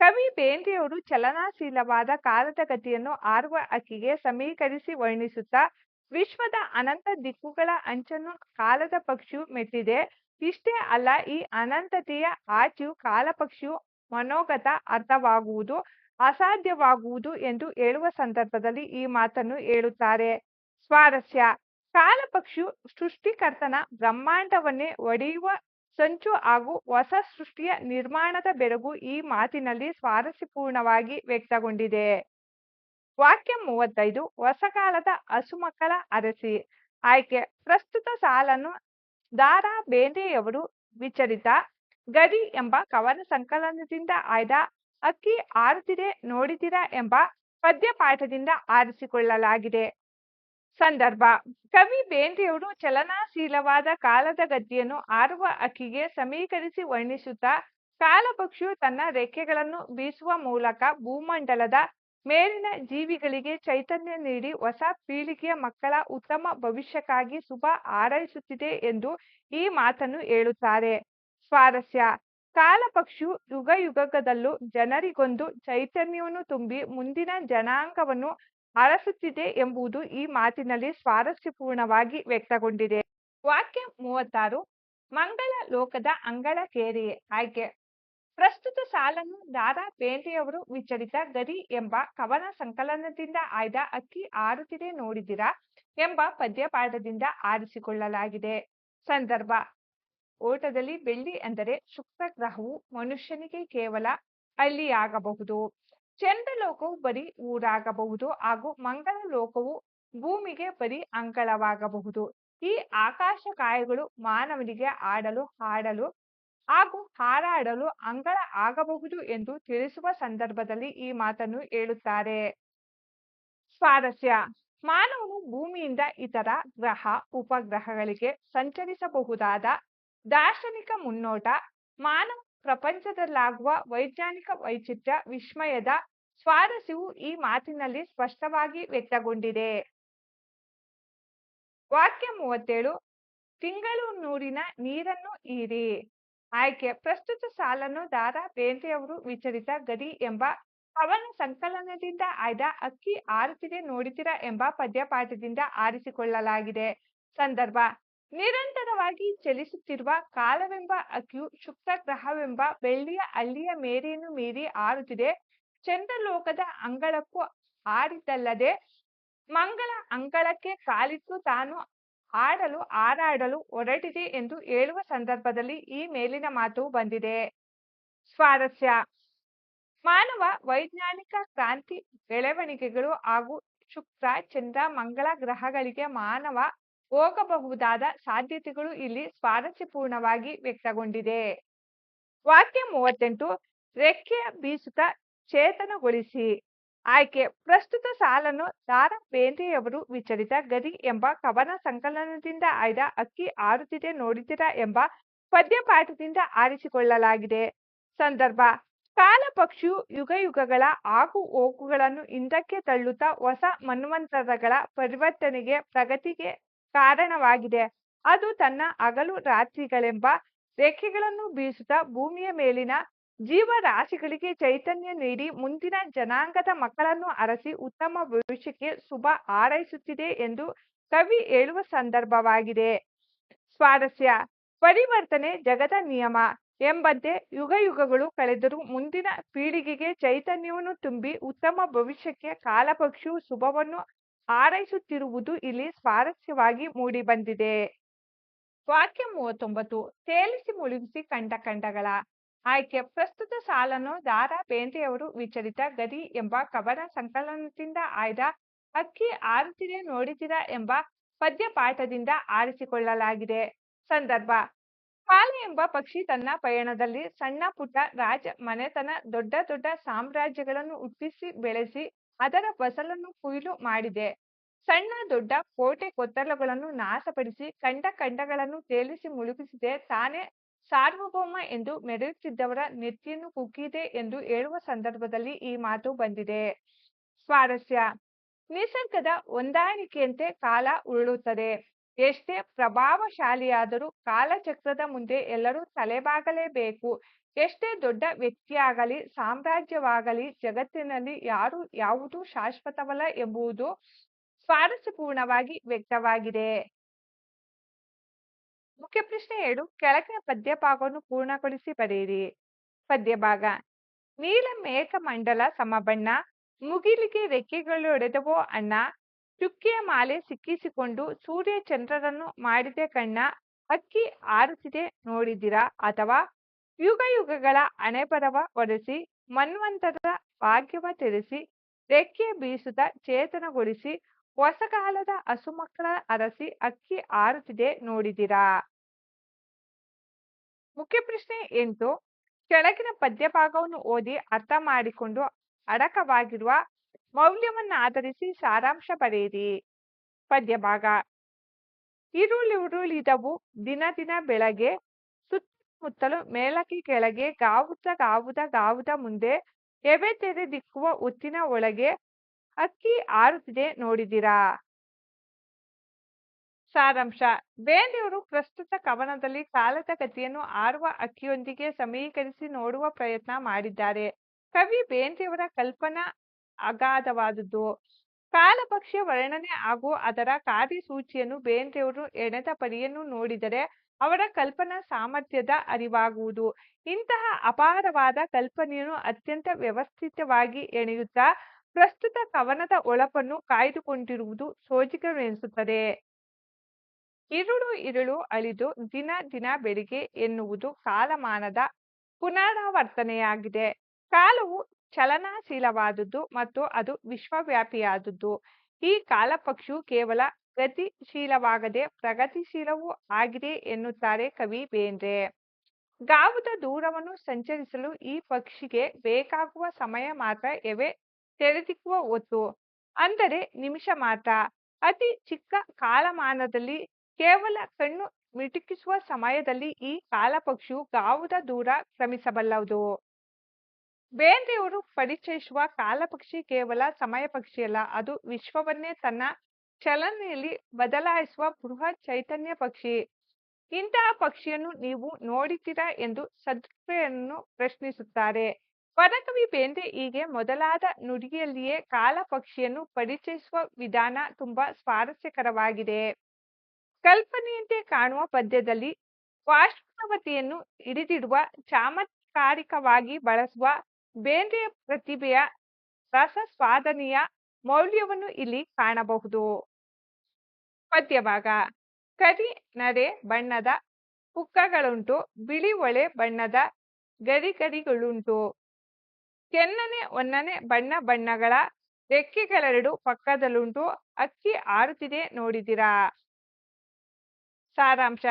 ಕವಿ ಬೇಂದ್ರೆಯವರು ಚಲನಾಶೀಲವಾದ ಕಾಲದ ಗತಿಯನ್ನು ಹಾರುವ ಹಕ್ಕಿಗೆ ಸಮೀಕರಿಸಿ ವರ್ಣಿಸುತ್ತಾ ವಿಶ್ವದ ಅನಂತ ದಿಕ್ಕುಗಳ ಅಂಚನ್ನು ಕಾಲದ ಪಕ್ಷಿಯು ಮೆಟ್ಟಿದೆ. ಇಷ್ಟೇ ಅಲ್ಲ, ಈ ಅನಂತತೆಯ ಆಚೆಯು ಕಾಲಪಕ್ಷಿಯು ಮನೋಗತ ಅರ್ಥವಾಗುವುದು ಅಸಾಧ್ಯವಾಗುವುದು ಎಂದು ಹೇಳುವ ಸಂದರ್ಭದಲ್ಲಿ ಈ ಮಾತನ್ನು ಹೇಳುತ್ತಾರೆ. ಸ್ವಾರಸ್ಯ ಕಾಲಪಕ್ಷಿಯು ಸೃಷ್ಟಿಕರ್ತನ ಬ್ರಹ್ಮಾಂಡವನ್ನೇ ಒಡೆಯುವ ಸಂಚು ಹಾಗೂ ಹೊಸ ಸೃಷ್ಟಿಯ ನಿರ್ಮಾಣದ ಬೆರಗು ಈ ಮಾತಿನಲ್ಲಿ ಸ್ವಾರಸ್ಯಪೂರ್ಣವಾಗಿ ವ್ಯಕ್ತಗೊಂಡಿದೆ. ವಾಕ್ಯ 35 ಹೊಸಕಾಲದ ಹಸುಮಕ್ಕಳ ಅರಸಿ. ಆಯ್ಕೆ ಪ್ರಸ್ತುತ ಸಾಲನ್ನು ದಾರಾ ಬೇಂದ್ರೆಯವರು ವಿಚಲಿತ ಗರಿ ಎಂಬ ಕವನ ಸಂಕಲನದಿಂದ ಆಯ್ದ ಅಕ್ಕಿ ಹಾರುತ್ತಿದೆ ನೋಡಿದಿರಾ ಎಂಬ ಪದ್ಯಪಾಠದಿಂದ ಆರಿಸಿಕೊಳ್ಳಲಾಗಿದೆ. ಸಂದರ್ಭ ಕವಿ ಬೇಂದ್ರೆಯವರು ಚಲನಾಶೀಲವಾದ ಕಾಲದ ಗತಿಯನ್ನು ಹಾರುವ ಹಕ್ಕಿಗೆ ಸಮೀಕರಿಸಿ ವರ್ಣಿಸುತ್ತಾ ಕಾಲಪಕ್ಷಿಯು ತನ್ನ ರೆಕ್ಕೆಗಳನ್ನು ಬೀಸುವ ಮೂಲಕ ಭೂಮಂಡಲದ ಮೇಲಿನ ಜೀವಿಗಳಿಗೆ ಚೈತನ್ಯ ನೀಡಿ ಹೊಸ ಪೀಳಿಗೆಯ ಮಕ್ಕಳ ಉತ್ತಮ ಭವಿಷ್ಯಕ್ಕಾಗಿ ಶುಭ ಹಾರೈಸುತ್ತಿದೆ ಎಂದು ಈ ಮಾತನ್ನು ಹೇಳುತ್ತಾರೆ. ಸ್ವಾರಸ್ಯ ಕಾಲಪಕ್ಷಿಯು ಯುಗಯುಗದಲ್ಲೂ ಜನರಿಗೊಂದು ಚೈತನ್ಯವನ್ನು ತುಂಬಿ ಮುಂದಿನ ಜನಾಂಗವನ್ನು ಅರಸುತ್ತಿದೆ ಎಂಬುದು ಈ ಮಾತಿನಲ್ಲಿ ಸ್ವಾರಸ್ಯಪೂರ್ಣವಾಗಿ ವ್ಯಕ್ತಗೊಂಡಿದೆ. ವಾಕ್ಯ 36 ಮಂಗಳ ಲೋಕದ ಅಂಗಳ ಕೇರಿ. ಆಯ್ಕೆ ಪ್ರಸ್ತುತ ಸಾಲನ್ನು ದಾರಾ ಬೇಂದ್ರೆಯವರು ವಿಚಲಿತ ಗರಿ ಎಂಬ ಕವನ ಸಂಕಲನದಿಂದ ಆಯ್ದ ಅಕ್ಕಿ ಹಾರುತ್ತಿದೆ ನೋಡಿದಿರಾ ಎಂಬ ಪದ್ಯಪಾಠದಿಂದ ಆರಿಸಿಕೊಳ್ಳಲಾಗಿದೆ. ಸಂದರ್ಭ ಓಟದಲ್ಲಿ ಬೆಳ್ಳಿ ಅಂದರೆ ಶುಕ್ರ ಗ್ರಹವು ಮನುಷ್ಯನಿಗೆ ಕೇವಲ ಹಳ್ಳಿಯಾಗಬಹುದು, ಚಂದ್ರಲೋಕವು ಬರೀ ಊರಾಗಬಹುದು ಹಾಗೂ ಮಂಗಳ ಲೋಕವು ಭೂಮಿಗೆ ಬರೀ ಅಂಗಳವಾಗಬಹುದು. ಈ ಆಕಾಶಕಾಯಗಳು ಮಾನವನಿಗೆ ಆಡಲು ಹಾಡಲು ಹಾಗೂ ಹಾರಾಡಲು ಅಂಗಳ ಆಗಬಹುದು ಎಂದು ತಿಳಿಸುವ ಸಂದರ್ಭದಲ್ಲಿ ಈ ಮಾತನ್ನು ಹೇಳುತ್ತಾರೆ. ಸ್ವಾರಸ್ಯ ಮಾನವನು ಭೂಮಿಯಿಂದ ಇತರ ಗ್ರಹ ಉಪಗ್ರಹಗಳಿಗೆ ಸಂಚರಿಸಬಹುದಾದ ದಾರ್ಶನಿಕ ಮುನ್ನೋಟ ಮಾನವ ಪ್ರಪಂಚದಲ್ಲಾಗುವ ವೈಜ್ಞಾನಿಕ ವೈಚಿತ್ರ್ಯ ವಿಸ್ಮಯದ ಸ್ವಾರಸ್ಯವು ಈ ಮಾತಿನಲ್ಲಿ ಸ್ಪಷ್ಟವಾಗಿ ವ್ಯಕ್ತಗೊಂಡಿದೆ. ವಾಕ್ಯ 37 ತಿಂಗಳು ನೂರಿನ ನೀರನ್ನು ಹೀರಿ. ಆಯ್ಕೆ ಪ್ರಸ್ತುತ ಸಾಲನ್ನು ದಾರಾ ಬೇಂದ್ರೆಯವರು ವಿಚಲಿತ ಗರಿ ಎಂಬ ಕವನ ಸಂಕಲನದಿಂದ ಆಯ್ದ ಅಕ್ಕಿ ಹಾರುತ್ತಿದೆ ನೋಡಿದಿರಾ ಎಂಬ ಪದ್ಯಪಾಠದಿಂದ ಆರಿಸಿಕೊಳ್ಳಲಾಗಿದೆ. ಸಂದರ್ಭ ನಿರಂತರವಾಗಿ ಚಲಿಸುತ್ತಿರುವ ಕಾಲವೆಂಬ ಅಕ್ಕಿಯು ಶುಕ್ರ ಗ್ರಹವೆಂಬ ಬೆಳ್ಳಿಯ ಹಳ್ಳಿಯ ಮೇರೆಯನ್ನು ಮೀರಿ ಹಾರುತ್ತಿದೆ. ಚಂದ್ರಲೋಕದ ಅಂಗಳಕ್ಕೂ ಹಾರಿದ್ದಲ್ಲದೆ ಮಂಗಳ ಅಂಗಳಕ್ಕೆ ಕಾಲಿಟ್ಟು ತಾನು ಆಡಲು ಹಾರಾಡಲು ಹೊರಟಿದೆ ಎಂದು ಹೇಳುವ ಸಂದರ್ಭದಲ್ಲಿ ಈ ಮೇಲಿನ ಮಾತು ಬಂದಿದೆ. ಸ್ವಾರಸ್ಯ ಮಾನವ ವೈಜ್ಞಾನಿಕ ಕ್ರಾಂತಿ ಬೆಳವಣಿಗೆಗಳು ಹಾಗೂ ಶುಕ್ರ ಚಂದ್ರ ಮಂಗಳ ಗ್ರಹಗಳಿಗೆ ಮಾನವ ಹೋಗಬಹುದಾದ ಸಾಧ್ಯತೆಗಳು ಇಲ್ಲಿ ಸ್ವಾರಸ್ಯಪೂರ್ಣವಾಗಿ ವ್ಯಕ್ತಗೊಂಡಿದೆ. ವಾಕ್ಯ 38 ರೆಕ್ಕೆ ಬೀಸುತ್ತಾ ಚೇತನಗೊಳಿಸಿ. ಆಯ್ಕೆ ಪ್ರಸ್ತುತ ಸಾಲನ್ನು ದಾರಾ ಬೇಂದ್ರೆಯವರು ವಿಚಲಿತ ಗರಿ ಎಂಬ ಕವನ ಸಂಕಲನದಿಂದ ಆಯ್ದ ಅಕ್ಕಿ ಹಾರುತ್ತಿದೆ ನೋಡಿದಿರಾ ಎಂಬ ಪದ್ಯಪಾಠದಿಂದ ಆರಿಸಿಕೊಳ್ಳಲಾಗಿದೆ. ಸಂದರ್ಭ ಕಾಲಪಕ್ಷಿಯು ಯುಗಯುಗಗಳ ಆಗು ಹೋಗುಗಳನ್ನು ಹಿಂದಕ್ಕೆ ತಳ್ಳುತ್ತಾ ಹೊಸ ಮನ್ವಂತರಗಳ ಪರಿವರ್ತನೆಗೆ ಪ್ರಗತಿಗೆ ಕಾರಣವಾಗಿದೆ. ಅದು ತನ್ನ ಹಗಲು ರಾತ್ರಿಗಳೆಂಬ ರೆಕ್ಕೆಗಳನ್ನು ಬೀಸುತ್ತಾ ಭೂಮಿಯ ಮೇಲಿನ ಜೀವರಾಶಿಗಳಿಗೆ ಚೈತನ್ಯ ನೀಡಿ ಮುಂದಿನ ಜನಾಂಗದ ಮಕ್ಕಳನ್ನು ಅರಸಿ ಉತ್ತಮ ಭವಿಷ್ಯಕ್ಕೆ ಶುಭ ಹಾರೈಸುತ್ತಿದೆ ಎಂದು ಕವಿ ಹೇಳುವ ಸಂದರ್ಭವಾಗಿದೆ. ಸ್ವಾರಸ್ಯ ಪರಿವರ್ತನೆ ಜಗದ ನಿಯಮ ಎಂಬಂತೆ ಯುಗಯುಗಗಳು ಕಳೆದರೂ ಮುಂದಿನ ಪೀಳಿಗೆಗೆ ಚೈತನ್ಯವನ್ನು ತುಂಬಿ ಉತ್ತಮ ಭವಿಷ್ಯಕ್ಕೆ ಕಾಲಪಕ್ಷಿಯು ಶುಭವನ್ನು ಹಾರೈಸುತ್ತಿರುವುದು ಇಲ್ಲಿ ಸ್ವಾರಸ್ಯವಾಗಿ ಮೂಡಿಬಂದಿದೆ. ವಾಕ್ಯ 39 ತೇಲಿಸಿ ಮುಳುಗಿಸಿ ಕಂಡ ಖಂಡಗಳ. ಆಯ್ಕೆ ಪ್ರಸ್ತುತ ಸಾಲನ್ನು ದಾರಾ ಬೇಂದ್ರೆಯವರು ವಿಚಲಿತ ಗರಿ ಎಂಬ ಕವನ ಸಂಕಲನದಿಂದ ಆಯ್ದ ಅಕ್ಕಿ ಹಾರುತ್ತಿದೆ ನೋಡಿದಿರಾ ಎಂಬ ಪದ್ಯಪಾಠದಿಂದ ಆರಿಸಿಕೊಳ್ಳಲಾಗಿದೆ. ಸಂದರ್ಭ ಕಾಲ ಎಂಬ ಪಕ್ಷಿ ತನ್ನ ಪಯಣದಲ್ಲಿ ಸಣ್ಣ ಪುಟ್ಟ ರಾಜ ಮನೆತನ ದೊಡ್ಡ ದೊಡ್ಡ ಸಾಮ್ರಾಜ್ಯಗಳನ್ನು ಹುಟ್ಟಿಸಿ ಬೆಳೆಸಿ ಅದರ ಫಸಲನ್ನು ಕೊಯ್ಲು ಮಾಡಿದೆ. ಸಣ್ಣ ದೊಡ್ಡ ಕೋಟೆ ಕೊತ್ತಲಗಳನ್ನು ನಾಶಪಡಿಸಿ ಕಂಡ ಖಂಡಗಳನ್ನು ತೇಲಿಸಿ ಮುಳುಗಿಸಿದೆ. ತಾನೇ ಸಾರ್ವಭೌಮ ಎಂದು ಮೆರೆಯುತ್ತಿದ್ದವರ ನೆತ್ತಿಯನ್ನು ಕುಕ್ಕಿದೆ ಎಂದು ಹೇಳುವ ಸಂದರ್ಭದಲ್ಲಿ ಈ ಮಾತು ಬಂದಿದೆ. ಸ್ವಾರಸ್ಯ ನಿಸರ್ಗದ ಹೊಂದಾಣಿಕೆಯಂತೆ ಕಾಲ ಉರುಳುತ್ತದೆ ಎಷ್ಟೇ ಪ್ರಭಾವಶಾಲಿಯಾದರೂ ಕಾಲಚಕ್ರದ ಮುಂದೆ ಎಲ್ಲರೂ ತಲೆಬಾಗಲೇಬೇಕು. ಎಷ್ಟೇ ದೊಡ್ಡ ವ್ಯಕ್ತಿಯಾಗಲಿ, ಸಾಮ್ರಾಜ್ಯವಾಗಲಿ, ಜಗತ್ತಿನಲ್ಲಿ ಯಾವುದೂ ಶಾಶ್ವತವಲ್ಲ ಎಂಬುದು ಸ್ವಾರಸ್ಯಪೂರ್ಣವಾಗಿ ವ್ಯಕ್ತವಾಗಿದೆ. ಮುಖ್ಯ ಪ್ರಶ್ನೆ 2. ಕೆಳಗಿನ ಪದ್ಯಭಾಗವನ್ನು ಪೂರ್ಣಗೊಳಿಸಿ ಬರೆಯಿರಿ. ಪದ್ಯಭಾಗ: ನೀಲ ಮೇಘಮಂಡಲ ಸಮಬಣ್ಣ, ಮುಗಿಲಿಗೆ ರೆಕ್ಕೆಗಳೊಡೆದವೋ ಅಣ್ಣ, ಚುಕ್ಕೆಯ ಮಾಲೆ ಸಿಕ್ಕಿಸಿಕೊಂಡು ಸೂರ್ಯ ಚಂದ್ರರನ್ನು ಮಾಡಿದೆ ಕಣ್ಣ, ಹಕ್ಕಿ ಹಾರುತ್ತಿದೆ ನೋಡಿದಿರಾ, ಅಥವಾ ಯುಗ ಯುಗಗಳ ಹಣೆಬರವ ಒರೆಸಿ, ಮನ್ವಂತರದ ಭಾಗ್ಯವ ತೆರೆಸಿ, ರೆಕ್ಕೆ ಬೀಸುತ್ತ ಚೇತನಗೊಳಿಸಿ, ಹೊಸಕಾಲದ ಹಸುಮಕ್ಕಳ ಅರಸಿ, ಹಕ್ಕಿ ಹಾರುತ್ತಿದೆ ನೋಡಿದಿರಾ. ಮುಖ್ಯ ಪ್ರಶ್ನೆ 8. ಕೆಳಗಿನ ಪದ್ಯಭಾಗವನ್ನು ಓದಿ ಅರ್ಥ ಮಾಡಿಕೊಂಡು ಅಡಕವಾಗಿರುವ ಮೌಲ್ಯವನ್ನಾಧರಿಸಿ ಸಾರಾಂಶ ಬರೆಯಿರಿ. ಪದ್ಯಭಾಗ: ಇರುಳಿದವು ದಿನ ದಿನ ಬೆಳಗ್ಗೆ, ಸುತ್ತಮುತ್ತಲು ಮೇಲಕ್ಕೆ ಕೆಳಗೆ, ಗಾವುದ ಮುಂದೆ, ಎವೆ ತೆರೆದಿಕ್ಕುವ ಹೊತ್ತಿನ ಒಳಗೆ, ಹಕ್ಕಿ ಹಾರುತ್ತಿದೆ ನೋಡಿದಿರಾ. ಸಾರಾಂಶ: ಬೇಂದ್ರೆಯವರು ಪ್ರಸ್ತುತ ಕವನದಲ್ಲಿ ಕಾಲದ ಗತಿಯನ್ನು ಹಾರುವ ಹಕ್ಕಿಯೊಂದಿಗೆ ಸಮೀಕರಿಸಿ ನೋಡುವ ಪ್ರಯತ್ನ ಮಾಡಿದ್ದಾರೆ. ಕವಿ ಬೇಂದ್ರೆಯವರ ಕಲ್ಪನಾ ಅಗಾಧವಾದುದು. ಕಾಲಪಕ್ಷಿಯ ವರ್ಣನೆ ಹಾಗೂ ಅದರ ಕಾರ್ಯಸೂಚಿಯನ್ನು ಬೇಂದ್ರೆಯವರು ಎಣೆದ ಪರಿಯನ್ನು ನೋಡಿದರೆ ಅವರ ಕಲ್ಪನಾ ಸಾಮರ್ಥ್ಯದ ಅರಿವಾಗುವುದು. ಇಂತಹ ಅಪಾರವಾದ ಕಲ್ಪನೆಯನ್ನು ಅತ್ಯಂತ ವ್ಯವಸ್ಥಿತವಾಗಿ ಎಣೆಯುತ್ತಾ ಪ್ರಸ್ತುತ ಕವನದ ಹೊಳಪನ್ನು ಕಾಯ್ದುಕೊಂಡಿರುವುದು ಸೋಜಿಗವೆನಿಸುತ್ತದೆ. ಇರುಳು ಅಳಿದು ದಿನ ದಿನ ಬೆಳಿಗ್ಗೆ ಎನ್ನುವುದು ಕಾಲಮಾನದ ಪುನರಾವರ್ತನೆಯಾಗಿದೆ. ಕಾಲವು ಚಲನಾಶೀಲವಾದುದು ಮತ್ತು ಅದು ವಿಶ್ವವ್ಯಾಪಿಯಾದುದು. ಈ ಕಾಲಪಕ್ಷಿಯು ಕೇವಲ ಗತಿಶೀಲವಾಗದೆ ಪ್ರಗತಿಶೀಲವೂ ಆಗಿದೆ ಎನ್ನುತ್ತಾರೆ ಕವಿ ಬೇಂದ್ರೆ. ಗಾವುದ ದೂರವನ್ನು ಸಂಚರಿಸಲು ಈ ಪಕ್ಷಿಗೆ ಬೇಕಾಗುವ ಸಮಯ ಮಾತ್ರ ಎವೆ ತೆರೆದಿಕ್ಕುವ ಹೊತ್ತು, ಅಂದರೆ ನಿಮಿಷ ಮಾತ್ರ. ಅತಿ ಚಿಕ್ಕ ಕಾಲಮಾನದಲ್ಲಿ ಕೇವಲ ಕಣ್ಣು ಮಿಟುಕಿಸುವ ಸಮಯದಲ್ಲಿ ಈ ಕಾಲಪಕ್ಷಿಯು ಗಾವುದ ದೂರ ಕ್ರಮಿಸಬಲ್ಲದು. ಬೇಂದ್ರೆಯವರು ಪರಿಚಯಿಸುವ ಕಾಲಪಕ್ಷಿ ಕೇವಲ ಸಮಯ ಪಕ್ಷಿಯಲ್ಲ, ಅದು ವಿಶ್ವವನ್ನೇ ತನ್ನ ಚಲನೆಯಲ್ಲಿ ಬದಲಾಯಿಸುವ ಬೃಹತ್ ಚೈತನ್ಯ ಪಕ್ಷಿ. ಇಂತಹ ಪಕ್ಷಿಯನ್ನು ನೀವು ನೋಡಿದ್ದೀರಾ ಎಂದು ಸದ್ಗುರುಯನ್ನು ಪ್ರಶ್ನಿಸುತ್ತಾರೆ. ವರಕವಿ ಬೇಂದ್ರೆ ಹೀಗೆ ಮೊದಲಾದ ನುಡಿಯಲ್ಲಿಯೇ ಕಾಲಪಕ್ಷಿಯನ್ನು ಪರಿಚಯಿಸುವ ವಿಧಾನ ತುಂಬಾ ಸ್ವಾರಸ್ಯಕರವಾಗಿದೆ. ಕಲ್ಪನೆಯಂತೆ ಕಾಣುವ ಪದ್ಯದಲ್ಲಿ ವಾಸ್ತವತೆಯನ್ನು ಹಿಡಿದಿಡುವ, ಚಮತ್ಕಾರಿಕವಾಗಿ ಬಳಸುವ ಬೇಂದ್ರೆಯ ಪ್ರತಿಭೆಯ ರಸಸ್ವಾದನೆಯ ಮೌಲ್ಯವನ್ನು ಇಲ್ಲಿ ಕಾಣಬಹುದು. ಪದ್ಯಭಾಗ: ಕರಿ ನರೆ ಬಣ್ಣದ ಪುಕ್ಕಗಳುಂಟು, ಬಿಳಿ ಒಳೆ ಬಣ್ಣದ ಗರಿಗರಿಗಳುಂಟು, ಕೆನ್ನನೆ ಹೊನ್ನನೆ ಬಣ್ಣಗಳ ರೆಕ್ಕೆಗಳೆರಡು ಪಕ್ಕದಲ್ಲುಂಟು, ಹಕ್ಕಿ ಹಾರುತ್ತಿದೆ ನೋಡಿದಿರಾ. ಸಾರಾಂಶ: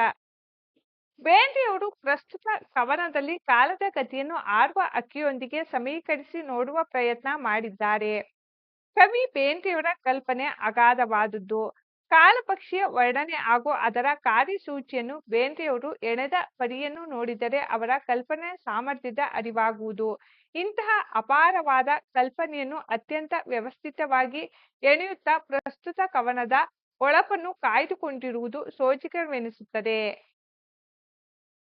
ಬೇಂದ್ರೆಯವರು ಪ್ರಸ್ತುತ ಕವನದಲ್ಲಿ ಕಾಲದ ಗತಿಯನ್ನು ಹಾರುವ ಹಕ್ಕಿಯೊಂದಿಗೆ ಸಮೀಕರಿಸಿ ನೋಡುವ ಪ್ರಯತ್ನ ಮಾಡಿದ್ದಾರೆ. ಕವಿ ಬೇಂದ್ರೆಯವರ ಕಲ್ಪನೆ ಅಗಾಧವಾದುದು. ಕಾಲಪಕ್ಷಿಯ ವರ್ಣನೆ ಹಾಗೂ ಅದರ ಕಾರ್ಯಸೂಚಿಯನ್ನು ಬೇಂದ್ರೆಯವರು ಎಣೆದ ಪರಿಯನ್ನು ನೋಡಿದರೆ ಅವರ ಕಲ್ಪನಾ ಸಾಮರ್ಥ್ಯದ ಅರಿವಾಗುವುದು. ಇಂತಹ ಅಪಾರವಾದ ಕಲ್ಪನೆಯನ್ನು ಅತ್ಯಂತ ವ್ಯವಸ್ಥಿತವಾಗಿ ಎಣೆಯುತ್ತಾ ಪ್ರಸ್ತುತ ಕವನದ ಹೊಳಪನ್ನು ಕಾಯ್ದುಕೊಂಡಿರುವುದು ಸೋಜಿಗವೆನಿಸುತ್ತದೆ.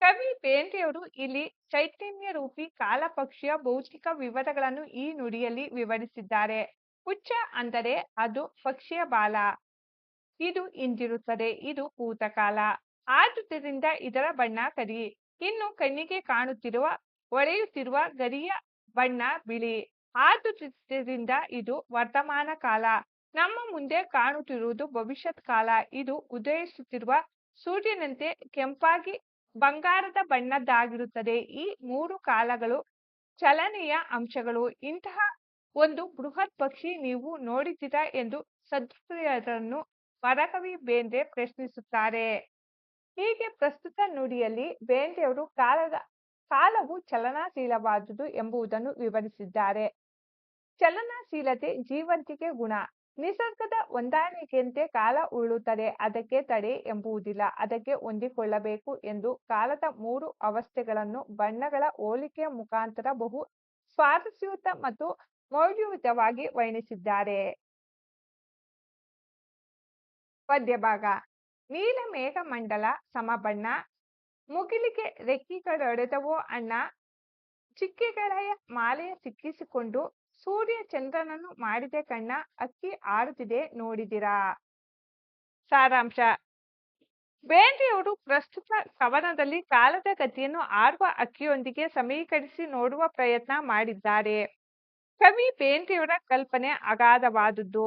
ಕವಿ ಬೇಂದ್ರೆಯವರು ಇಲ್ಲಿ ಚೈತನ್ಯರೂಪಿ ಕಾಲಪಕ್ಷಿಯ ಭೌತಿಕ ವಿವರಗಳನ್ನು ಈ ನುಡಿಯಲ್ಲಿ ವಿವರಿಸಿದ್ದಾರೆ. ಪುಚ್ಚ ಅಂದರೆ ಅದು ಪಕ್ಷಿಯ ಬಾಲ, ಇದು ಹಿಂದಿರುತ್ತದೆ, ಇದು ಭೂತಕಾಲ, ಆದುದರಿಂದ ಇದರ ಬಣ್ಣ ಕರಿ. ಇನ್ನು ಕಣ್ಣಿಗೆ ಕಾಣುತ್ತಿರುವ ಹೊಳೆಯುತ್ತಿರುವ ಗರಿಯ ಬಣ್ಣ ಬಿಳಿ, ಆದುದರಿಂದ ಇದು ವರ್ತಮಾನ ಕಾಲ. ನಮ್ಮ ಮುಂದೆ ಕಾಣುತ್ತಿರುವುದು ಭವಿಷ್ಯತ್ ಕಾಲ, ಇದು ಉದಯಿಸುತ್ತಿರುವ ಸೂರ್ಯನಂತೆ ಕೆಂಪಾಗಿ ಬಂಗಾರದ ಬಣ್ಣದ್ದಾಗಿರುತ್ತದೆ. ಈ ಮೂರು ಕಾಲಗಳು ಚಲನೆಯ ಅಂಶಗಳು. ಇಂತಹ ಒಂದು ಬೃಹತ್ ಪಕ್ಷಿ ನೀವು ನೋಡಿದ್ದೀರಾ ಎಂದು ಸದ್ಗುರುಯರನ್ನು ವರಕವಿ ಬೇಂದ್ರೆ ಪ್ರಶ್ನಿಸುತ್ತಾರೆ. ಹೀಗೆ ಪ್ರಸ್ತುತ ನುಡಿಯಲ್ಲಿ ಬೇಂದ್ರೆಯವರು ಕಾಲವು ಚಲನಾಶೀಲವಾದುದು ಎಂಬುದನ್ನು ವಿವರಿಸಿದ್ದಾರೆ. ಚಲನಾಶೀಲತೆ ಜೀವಂತಿಕೆ ಗುಣ. ನಿಸರ್ಗದ ಹೊಂದಾಣಿಕೆಯಂತೆ ಕಾಲ ಉರುಳುತ್ತದೆ, ಅದಕ್ಕೆ ತಡೆ ಎಂಬುದಿಲ್ಲ, ಅದಕ್ಕೆ ಹೊಂದಿಕೊಳ್ಳಬೇಕು ಎಂದು ಕಾಲದ ಮೂರು ಅವಸ್ಥೆಗಳನ್ನು ಬಣ್ಣಗಳ ಹೋಲಿಕೆಯ ಮುಖಾಂತರ ಬಹು ಸ್ವಾರಸ್ಯಯುತ ಮತ್ತು ಮೌಲ್ಯಯುತವಾಗಿ ವರ್ಣಿಸಿದ್ದಾರೆ. ಪದ್ಯಭಾಗ: ನೀಲ ಮೇಘಮಂಡಲ ಸಮಬಣ್ಣ, ಮುಗಿಲಿಗೆ ರೆಕ್ಕೆಗಳೊಡೆದವೋ ಅಣ್ಣ, ಚಿಕ್ಕೆಗಳೆಯ ಮಾಲೆಯ ಸಿಕ್ಕಿಸಿಕೊಂಡು ಸೂರ್ಯ ಚಂದ್ರನನ್ನು ಮಾಡಿದೆ ಕಣ್ಣ, ಅಕ್ಕಿ ಆಡುತ್ತಿದೆ ನೋಡಿದಿರಾ. ಸಾರಾಂಶ: ಬೇಂದ್ರೆಯವರು ಪ್ರಸ್ತುತ ಕವನದಲ್ಲಿ ಕಾಲದ ಗತಿಯನ್ನು ಆಡುವ ಅಕ್ಕಿಯೊಂದಿಗೆ ಸಮೀಕರಿಸಿ ನೋಡುವ ಪ್ರಯತ್ನ ಮಾಡಿದ್ದಾರೆ. ಕವಿ ಬೇಂದ್ರೆಯವರ ಕಲ್ಪನೆ ಅಗಾಧವಾದುದು.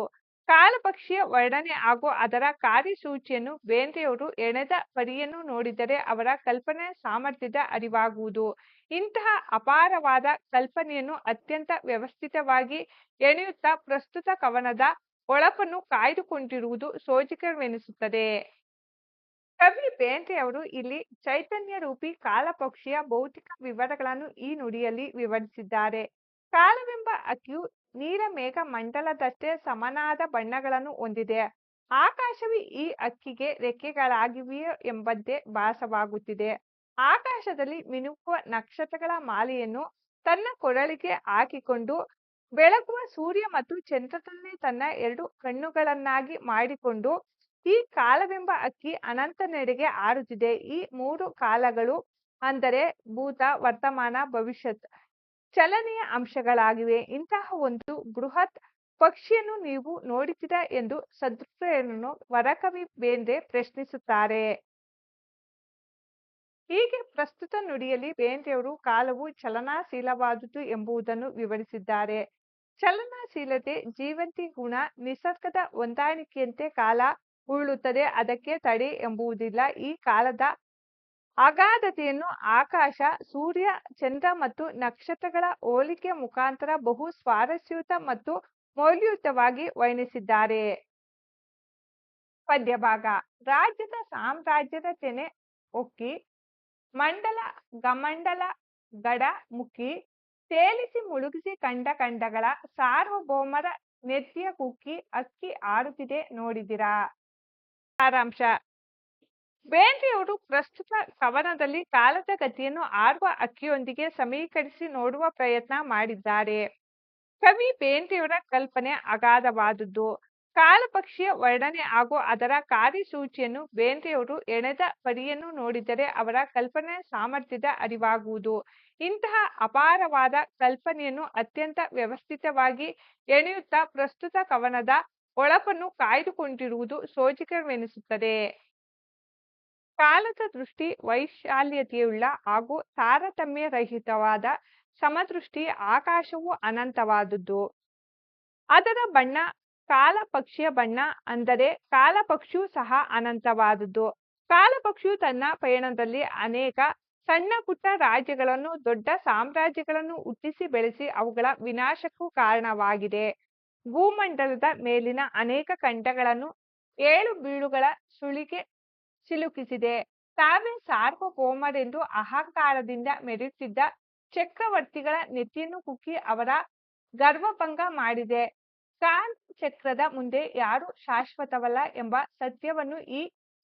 ಕಾಲಪಕ್ಷಿಯ ವರ್ಣನೆ ಹಾಗೂ ಅದರ ಕಾರ್ಯಸೂಚಿಯನ್ನು ಬೇಂದ್ರೆಯವರು ಎಣೆದ ಪರಿಯನ್ನು ನೋಡಿದರೆ ಅವರ ಕಲ್ಪನೆಯ ಸಾಮರ್ಥ್ಯದ ಅರಿವಾಗುವುದು. ಇಂತಹ ಅಪಾರವಾದ ಕಲ್ಪನೆಯನ್ನು ಅತ್ಯಂತ ವ್ಯವಸ್ಥಿತವಾಗಿ ಎಣೆಯುತ್ತಾ ಪ್ರಸ್ತುತ ಕವನದ ಹೊಳಪನ್ನು ಕಾಯ್ದುಕೊಂಡಿರುವುದು ಸೋಜಿಗವೆನಿಸುತ್ತದೆ. ಕವಿ ಬೇಂದ್ರೆಯವರು ಇಲ್ಲಿ ಚೈತನ್ಯ ರೂಪಿ ಕಾಲಪಕ್ಷಿಯ ಭೌತಿಕ ವಿವರಗಳನ್ನು ಈ ನುಡಿಯಲ್ಲಿ ವಿವರಿಸಿದ್ದಾರೆ. ಕಾಲವೆಂಬ ಅಕ್ಕಿಯು ನೀಲಮೇಘ ಮಂಡಲದಷ್ಟೇ ಸಮನಾದ ಬಣ್ಣಗಳನ್ನು ಹೊಂದಿದೆ. ಆಕಾಶವೇ ಈ ಅಕ್ಕಿಗೆ ರೆಕ್ಕೆಗಳಾಗಿವೆಯೋ ಎಂಬಂತೆ ಭಾಸವಾಗುತ್ತಿದೆ. ಆಕಾಶದಲ್ಲಿ ಮಿನುಗುವ ನಕ್ಷತ್ರಗಳ ಮಾಲೆಯನ್ನು ತನ್ನ ಕೊರಳಿಗೆ ಹಾಕಿಕೊಂಡು ಬೆಳಗುವ ಸೂರ್ಯ ಮತ್ತು ಚಂದ್ರನನ್ನೇ ತನ್ನ ಎರಡು ಕಣ್ಣುಗಳನ್ನಾಗಿ ಮಾಡಿಕೊಂಡು ಈ ಕಾಲವೆಂಬ ಅಕ್ಕಿ ಅನಂತನೆಡೆಗೆ ಹಾರುತ್ತಿದೆ. ಈ ಮೂರು ಕಾಲಗಳು ಅಂದರೆ ಭೂತ, ವರ್ತಮಾನ, ಭವಿಷ್ಯತ್ ಚಲನೆಯ ಅಂಶಗಳಾಗಿವೆ. ಇಂತಹ ಒಂದು ಬೃಹತ್ ಪಕ್ಷಿಯನ್ನು ನೀವು ನೋಡಿದ್ದೀರಾ ಎಂದು ಸಹೃದಯರನ್ನು ವರಕವಿ ಬೇಂದ್ರೆ ಪ್ರಶ್ನಿಸುತ್ತಾರೆ. ಹೀಗೆ ಪ್ರಸ್ತುತ ನುಡಿಯಲ್ಲಿ ಬೇಂದ್ರೆಯವರು ಕಾಲವು ಚಲನಾಶೀಲವಾದುದು ಎಂಬುದನ್ನು ವಿವರಿಸಿದ್ದಾರೆ. ಚಲನಾಶೀಲತೆ ಜೀವಂತಿ ಗುಣ. ನಿಸರ್ಗದ ಹೊಂದಾಣಿಕೆಯಂತೆ ಕಾಲ ಉರುಳುತ್ತದೆ, ಅದಕ್ಕೆ ತಡೆ ಎಂಬುದಿಲ್ಲ. ಈ ಕಾಲದ ಅಗಾಧತೆಯನ್ನು ಆಕಾಶ, ಸೂರ್ಯ, ಚಂದ್ರ ಮತ್ತು ನಕ್ಷತ್ರಗಳ ಹೋಲಿಕೆ ಮುಖಾಂತರ ಬಹು ಸ್ವಾರಸ್ಯಯುತ ಮತ್ತು ಮೌಲ್ಯಯುತವಾಗಿ ವರ್ಣಿಸಿದ್ದಾರೆ. ಪದ್ಯಭಾಗ: ರಾಜ್ಯದ ಸಾಮ್ರಾಜ್ಯದ ತೆನೆ ಒಕ್ಕಿ, ಮಂಡಲ ಗಮಂಡಲ ಗಡ ಮುಕ್ಕಿ, ತೇಲಿಸಿ ಮುಳುಗಿಸಿ ಕಂಡ ಖಂಡಗಳ ಸಾರ್ವಭೌಮರ ನೆತ್ತಿಯ ಕುಕ್ಕಿ, ಅಕ್ಕಿ ಆಡುತ್ತಿದೆ ನೋಡಿದಿರಾ. ಸಾರಾಂಶ: ಬೇಂದ್ರೆಯವರು ಪ್ರಸ್ತುತ ಕವನದಲ್ಲಿ ಕಾಲದ ಗತಿಯನ್ನು ಆಡುವ ಅಕ್ಕಿಯೊಂದಿಗೆ ಸಮೀಕರಿಸಿ ನೋಡುವ ಪ್ರಯತ್ನ ಮಾಡಿದ್ದಾರೆ. ಕವಿ ಬೇಂದ್ರೆಯವರ ಕಲ್ಪನೆ ಅಗಾಧವಾದುದು. ಕಾಲಪಕ್ಷಿಯ ವರ್ಣನೆ ಹಾಗೂ ಅದರ ಕಾರ್ಯಸೂಚಿಯನ್ನು ಬೇಂದ್ರೆಯವರು ಎಣೆದ ಪರಿಯನ್ನು ನೋಡಿದರೆ ಅವರ ಕಲ್ಪನೆಯ ಸಾಮರ್ಥ್ಯದ ಅರಿವಾಗುವುದು. ಇಂತಹ ಅಪಾರವಾದ ಕಲ್ಪನೆಯನ್ನು ಅತ್ಯಂತ ವ್ಯವಸ್ಥಿತವಾಗಿ ಎಣೆಯುತ್ತಾ ಪ್ರಸ್ತುತ ಕವನದ ಹೊಳಪನ್ನು ಕಾಯ್ದುಕೊಂಡಿರುವುದು ಸೋಜಿಗವೆನಿಸುತ್ತದೆ. ಕಾಲದ ದೃಷ್ಟಿ ವೈಶಾಲ್ಯತೆಯುಳ್ಳ ಹಾಗೂ ತಾರತಮ್ಯರಹಿತವಾದ ಸಮದೃಷ್ಟಿ. ಆಕಾಶವು ಅನಂತವಾದುದು. ಅದರ ಬಣ್ಣ ಕಾಲಪಕ್ಷಿಯ ಬಣ್ಣ, ಅಂದರೆ ಕಾಲಪಕ್ಷಿಯೂ ಸಹ ಅನಂತವಾದುದು. ಕಾಲಪಕ್ಷಿಯು ತನ್ನ ಪಯಣದಲ್ಲಿ ಅನೇಕ ಸಣ್ಣ ಪುಟ್ಟ ರಾಜ್ಯಗಳನ್ನು, ದೊಡ್ಡ ಸಾಮ್ರಾಜ್ಯಗಳನ್ನು ಹುಟ್ಟಿಸಿ ಬೆಳೆಸಿ ಅವುಗಳ ವಿನಾಶಕ್ಕೂ ಕಾರಣವಾಗಿದೆ. ಭೂಮಂಡಲದ ಮೇಲಿನ ಅನೇಕ ಖಂಡಗಳನ್ನು ಏಳು ಬೀಳುಗಳ ಸುಳಿಗೆ ಸಿಲುಕಿಸಿದೆ. ತಾವೇ ಸಾರ್ವಭೌಮರೆಂದು ಅಹಂಕಾರದಿಂದ ಮೆರೆಯುತ್ತಿದ್ದ ಚಕ್ರವರ್ತಿಗಳ ನೆತ್ತಿಯನ್ನು ಕುಕ್ಕಿ ಅವರ ಗರ್ವಭಂಗ ಮಾಡಿದೆ. ಕಾಲಚಕ್ರದ ಮುಂದೆ ಯಾರೂ ಶಾಶ್ವತವಲ್ಲ ಎಂಬ ಸತ್ಯವನ್ನು ಈ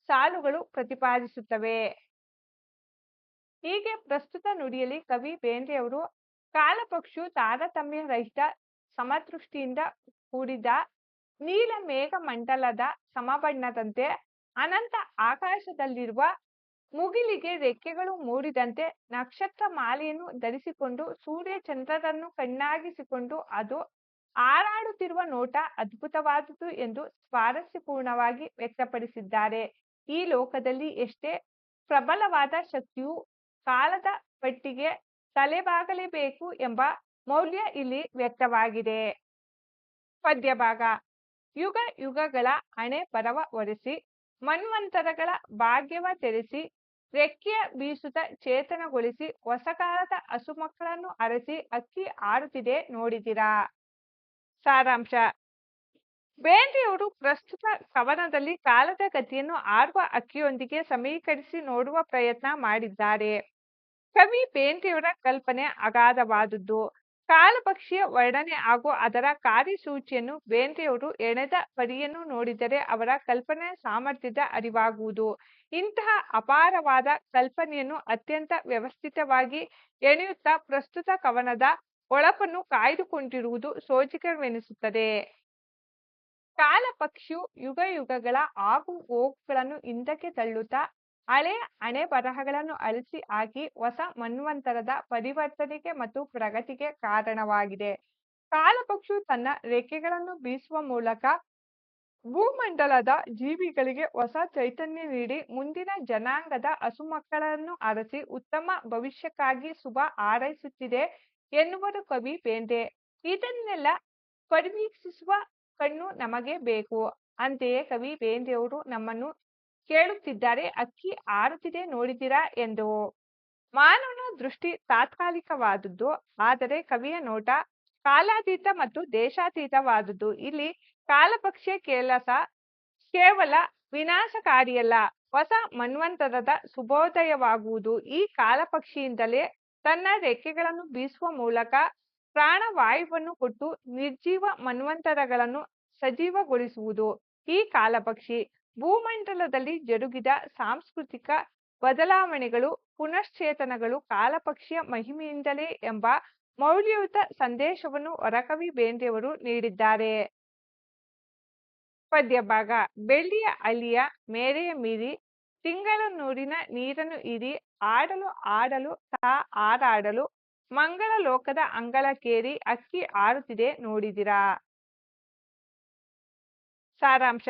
ಸಾಲುಗಳು ಪ್ರತಿಪಾದಿಸುತ್ತವೆ. ಹೀಗೆ ಪ್ರಸ್ತುತ ನುಡಿಯಲ್ಲಿ ಕವಿ ಬೇಂದ್ರೆಯವರು ಕಾಲಪಕ್ಷಿಯು ತಾರತಮ್ಯರಹಿತ ಸಮದೃಷ್ಟಿಯಿಂದ ಕೂಡಿದ ನೀಲ ಮೇಘಮಂಡಲದ ಸಮಬಣ್ಣದಂತೆ, ಅನಂತ ಆಕಾಶದಲ್ಲಿರುವ ಮುಗಿಲಿಗೆ ರೆಕ್ಕೆಗಳು ಮೂಡಿದಂತೆ, ನಕ್ಷತ್ರ ಮಾಲೆಯನ್ನು ಧರಿಸಿಕೊಂಡು ಸೂರ್ಯ ಚಂದ್ರರನ್ನು ಕಣ್ಣಾಗಿಸಿಕೊಂಡು ಅದು ಹಾರಾಡುತ್ತಿರುವ ನೋಟ ಅದ್ಭುತವಾದುದು ಎಂದು ಸ್ವಾರಸ್ಯಪೂರ್ಣವಾಗಿ ವ್ಯಕ್ತಪಡಿಸಿದ್ದಾರೆ. ಈ ಲೋಕದಲ್ಲಿ ಎಷ್ಟೇ ಪ್ರಬಲವಾದ ಶಕ್ತಿಯೂ ಕಾಲದ ಪಟ್ಟಿಗೆ ತಲೆಬಾಗಲೇಬೇಕು ಎಂಬ ಮೌಲ್ಯ ಇಲ್ಲಿ ವ್ಯಕ್ತವಾಗಿದೆ. ಪದ್ಯಭಾಗ: ಯುಗ ಯುಗಗಳ ಹಣೆ ಬರವ ಒರೆಸಿ, ಮನ್ವಂತರಗಳ ಭಾಗ್ಯವ ತೆರೆಸಿ, ರೆಕ್ಕೆಯ ಬೀಸುತ್ತ ಚೇತನಗೊಳಿಸಿ, ಹೊಸ ಕಾಲದ ಹಸುಮಕ್ಕಳನ್ನು ಅರಸಿ, ಅಕ್ಕಿ ಆಡುತ್ತಿದೆ ನೋಡಿದಿರಾ. ಸಾರಾಂಶ: ಬೇಂದ್ರೆಯವರು ಪ್ರಸ್ತುತ ಕವನದಲ್ಲಿ ಕಾಲದ ಗತಿಯನ್ನು ಆಡುವ ಅಕ್ಕಿಯೊಂದಿಗೆ ಸಮೀಕರಿಸಿ ನೋಡುವ ಪ್ರಯತ್ನ ಮಾಡಿದ್ದಾರೆ. ಕವಿ ಬೇಂದ್ರೆಯವರ ಕಲ್ಪನೆ ಅಗಾಧವಾದುದು. ಕಾಲಪಕ್ಷಿಯ ವರ್ಣನೆ ಹಾಗೂ ಅದರ ಕಾರ್ಯಸೂಚಿಯನ್ನು ಬೇಂದ್ರೆಯವರು ಎಣೆದ ಪರಿಯನ್ನು ನೋಡಿದರೆ ಅವರ ಕಲ್ಪನೆಯ ಸಾಮರ್ಥ್ಯದ ಅರಿವಾಗುವುದು. ಇಂತಹ ಅಪಾರವಾದ ಕಲ್ಪನೆಯನ್ನು ಅತ್ಯಂತ ವ್ಯವಸ್ಥಿತವಾಗಿ ಎಣೆಯುತ್ತಾ ಪ್ರಸ್ತುತ ಕವನದ ಹೊಳಪನ್ನು ಕಾಯ್ದುಕೊಂಡಿರುವುದು ಸೋಜಿಗವೆನಿಸುತ್ತದೆ. ಕಾಲ ಪಕ್ಷಿಯು ಯುಗ ಯುಗಗಳ ಆಗು ಹೋಗುಗಳನ್ನು ಹಿಂದಕ್ಕೆ ತಳ್ಳುತ್ತಾ ಹಳೆಯ ಹಣೆ ಬರಹಗಳನ್ನು ಅಳಿಸಿ ಹಾಕಿ ಹೊಸ ಮನ್ವಂತರದ ಪರಿವರ್ತನೆಗೆ ಮತ್ತು ಪ್ರಗತಿಗೆ ಕಾರಣವಾಗಿದೆ. ಕಾಲಪಕ್ಷಿಯು ತನ್ನ ರೆಕ್ಕೆಗಳನ್ನು ಬೀಸುವ ಮೂಲಕ ಭೂಮಂಡಲದ ಜೀವಿಗಳಿಗೆ ಹೊಸ ಚೈತನ್ಯ ನೀಡಿ ಮುಂದಿನ ಜನಾಂಗದ ಹಸುಮಕ್ಕಳನ್ನು ಅರಸಿ ಉತ್ತಮ ಭವಿಷ್ಯಕ್ಕಾಗಿ ಶುಭ ಹಾರೈಸುತ್ತಿದೆ ಎನ್ನುವರು ಕವಿ ಬೇಂದ್ರೆ. ಇದನ್ನೆಲ್ಲ ಪರಿವೀಕ್ಷಿಸುವ ಕಣ್ಣು ನಮಗೆ ಬೇಕು. ಅಂತೆಯೇ ಕವಿ ಬೇಂದ್ರೆಯವರು ನಮ್ಮನ್ನು ಕೇಳುತ್ತಿದ್ದಾರೆ, ಹಕ್ಕಿ ಹಾರುತ್ತಿದೆ ನೋಡಿದಿರಾ ಎಂದು. ಮಾನವನ ದೃಷ್ಟಿ ತಾತ್ಕಾಲಿಕವಾದದ್ದು, ಆದರೆ ಕವಿಯ ನೋಟ ಕಾಲಾತೀತ ಮತ್ತು ದೇಶಾತೀತವಾದದ್ದು. ಇಲ್ಲಿ ಕಾಲಪಕ್ಷಿಯ ಕೆಲಸ ಕೇವಲ ವಿನಾಶಕಾರಿಯಲ್ಲ, ಹೊಸ ಮನ್ವಂತರದ ಶುಭೋದಯವಾಗುವುದು ಈ ಕಾಲಪಕ್ಷಿಯಿಂದಲೇ. ತನ್ನ ರೆಕ್ಕೆಗಳನ್ನು ಬೀಸುವ ಮೂಲಕ ಪ್ರಾಣವಾಯುವನ್ನು ಕೊಟ್ಟು ನಿರ್ಜೀವ ಮನ್ವಂತರಗಳನ್ನು ಸಜೀವಗೊಳಿಸುವುದು ಈ ಕಾಲಪಕ್ಷಿ. ಭೂಮಂಡಲದಲ್ಲಿ ಜರುಗಿದ ಸಾಂಸ್ಕೃತಿಕ ಬದಲಾವಣೆಗಳು, ಪುನಶ್ಚೇತನಗಳು ಕಾಲಪಕ್ಷಿಯ ಮಹಿಮೆಯಿಂದಲೇ ಎಂಬ ಮೌಲ್ಯಯುತ ಸಂದೇಶವನ್ನು ವರಕವಿ ಬೇಂದ್ರೆಯವರು ನೀಡಿದ್ದಾರೆ. ಪದ್ಯಭಾಗ. ಬೆಳ್ಳಿಯ ಹಳಿಯ ಮೇರೆಯ ಮೀರಿ ತಿಂಗಳನೂರಿನ ನೀರನ್ನು ಹೀರಿ ಆಡಲು ಆಡಲು ತಾ ಹಾರಾಡಲು ಮಂಗಳ ಲೋಕದ ಅಂಗಳಕ್ಕೇರಿ ಹಕ್ಕಿ ಹಾರುತ್ತಿದೆ ನೋಡಿದಿರಾ. ಸಾರಾಂಶ.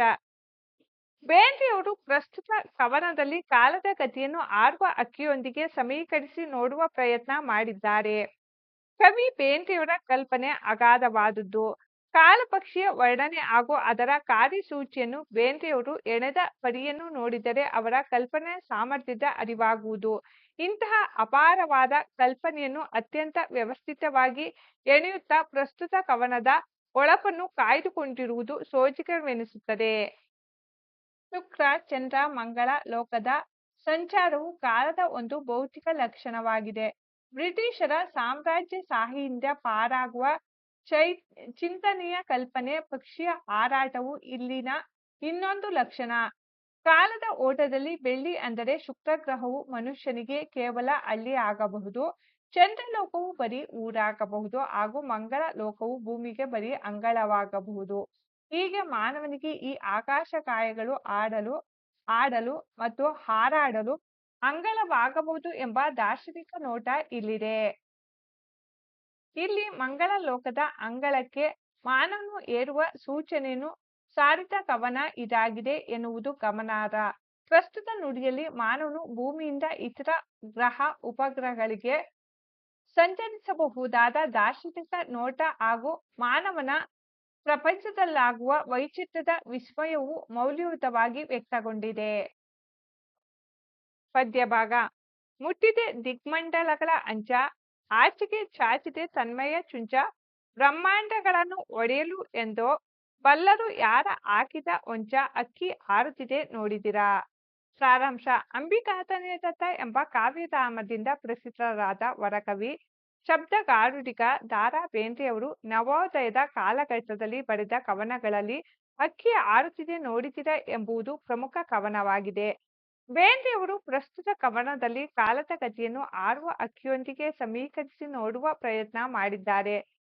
ಬೇಂದ್ರೆಯವರು ಪ್ರಸ್ತುತ ಕವನದಲ್ಲಿ ಕಾಲದ ಗತಿಯನ್ನು ಹಾರುವ ಹಕ್ಕಿಯೊಂದಿಗೆ ಸಮೀಕರಿಸಿ ನೋಡುವ ಪ್ರಯತ್ನ ಮಾಡಿದ್ದಾರೆ. ಕವಿ ಬೇಂದ್ರೆಯವರ ಕಲ್ಪನೆ ಅಗಾಧವಾದುದು. ಕಾಲಪಕ್ಷಿಯ ವರ್ಣನೆ ಹಾಗೂ ಅದರ ಕಾರ್ಯಸೂಚಿಯನ್ನು ಬೇಂದ್ರೆಯವರು ಎಣೆದ ಪರಿಯನ್ನು ನೋಡಿದರೆ ಅವರ ಕಲ್ಪನೆ ಸಾಮರ್ಥ್ಯದ ಅರಿವಾಗುವುದು. ಇಂತಹ ಅಪಾರವಾದ ಕಲ್ಪನೆಯನ್ನು ಅತ್ಯಂತ ವ್ಯವಸ್ಥಿತವಾಗಿ ಎಣೆಯುತ್ತಾ ಪ್ರಸ್ತುತ ಕವನದ ಹೊಳಪನ್ನು ಕಾಯ್ದುಕೊಂಡಿರುವುದು ಸೋಜಿಗವೆನಿಸುತ್ತದೆ. ಶುಕ್ರ, ಚಂದ್ರ, ಮಂಗಳ ಲೋಕದ ಸಂಚಾರವು ಕಾಲದ ಒಂದು ಭೌತಿಕ ಲಕ್ಷಣವಾಗಿದೆ. ಬ್ರಿಟಿಷರ ಸಾಮ್ರಾಜ್ಯಶಾಹಿಯಿಂದ ಪಾರಾಗುವ ಚಿಂತನೆಯ ಕಲ್ಪನೆ ಪಕ್ಷಿಯ ಹಾರಾಟವು ಇಲ್ಲಿನ ಇನ್ನೊಂದು ಲಕ್ಷಣ. ಕಾಲದ ಓಟದಲ್ಲಿ ಬೆಳ್ಳಿ ಅಂದರೆ ಶುಕ್ರ ಗ್ರಹವು ಮನುಷ್ಯನಿಗೆ ಕೇವಲ ಹಳ್ಳಿ ಆಗಬಹುದು, ಚಂದ್ರಲೋಕವು ಬರೀ ಊರಾಗಬಹುದು ಹಾಗೂ ಮಂಗಳ ಲೋಕವು ಭೂಮಿಗೆ ಬರೀ ಅಂಗಳವಾಗಬಹುದು. ಹೀಗೆ ಮಾನವನಿಗೆ ಈ ಆಕಾಶಕಾಯಗಳು ಆಡಲು ಮತ್ತು ಹಾರಾಡಲು ಅಂಗಳವಾಗಬಹುದು ಎಂಬ ದಾರ್ಶನಿಕ ನೋಟ ಇಲ್ಲಿದೆ. ಇಲ್ಲಿ ಮಂಗಳ ಲೋಕದ ಅಂಗಳಕ್ಕೆ ಮಾನವನು ಏರುವ ಸೂಚನೆಯನ್ನು ಸಾರಿದ ಕವನ ಇದಾಗಿದೆ ಎನ್ನುವುದು ಗಮನಾರ್ಹ. ಪ್ರಸ್ತುತ ನುಡಿಯಲ್ಲಿ ಮಾನವನು ಭೂಮಿಯಿಂದ ಇತರ ಗ್ರಹ ಉಪಗ್ರಹಗಳಿಗೆ ಸಂಚರಿಸಬಹುದಾದ ದಾರ್ಶನಿಕ ನೋಟ ಹಾಗೂ ಮಾನವನ ಪ್ರಪಂಚದಲ್ಲಾಗುವ ವೈಚಿತ್ರ್ಯದ ವಿಸ್ಮಯವು ಮೌಲ್ಯಯುತವಾಗಿ ವ್ಯಕ್ತಗೊಂಡಿದೆ. ಪದ್ಯಭಾಗ. ಮುಟ್ಟಿದೆ ದಿಗ್ಮಂಡಲಗಳ ಅಂಚ, ಆಚೆಗೆ ಚಾಚಿದೆ ತನ್ಮಯ ಚುಂಚ, ಬ್ರಹ್ಮಾಂಡಗಳನ್ನು ಒಡೆಯಲು ಎಂದೋ ಬಲ್ಲರು ಯಾರ ಹಾಕಿದ ಹೊಂಚ, ಹಕ್ಕಿ ಹಾರುತ್ತಿದೆ ನೋಡಿದಿರಾ. ಸಾರಾಂಶ. ಅಂಬಿಕಾತನಯದತ್ತ ಎಂಬ ಕಾವ್ಯಧಾಮದಿಂದ ಪ್ರಸಿದ್ಧರಾದ ವರಕವಿ, ಶಬ್ದಗಾರುಡಿಗ ದ ರಾ ಬೇಂದ್ರೆಯವರು ನವೋದಯದ ಕಾಲಘಟ್ಟದಲ್ಲಿ ಬರೆದ ಕವನಗಳಲ್ಲಿ ಹಕ್ಕಿ ಹಾರುತ್ತಿದೆ ನೋಡಿದಿರಾ ಎಂಬುದು ಪ್ರಮುಖ ಕವನವಾಗಿದೆ. ಬೇಂದ್ರೆಯವರು ಪ್ರಸ್ತುತ ಕವನದಲ್ಲಿ ಕಾಲದ ಗತಿಯನ್ನು ಹಾರುವ ಹಕ್ಕಿಯೊಂದಿಗೆ ಸಮೀಕರಿಸಿ ನೋಡುವ ಪ್ರಯತ್ನ ಮಾಡಿದ್ದಾರೆ.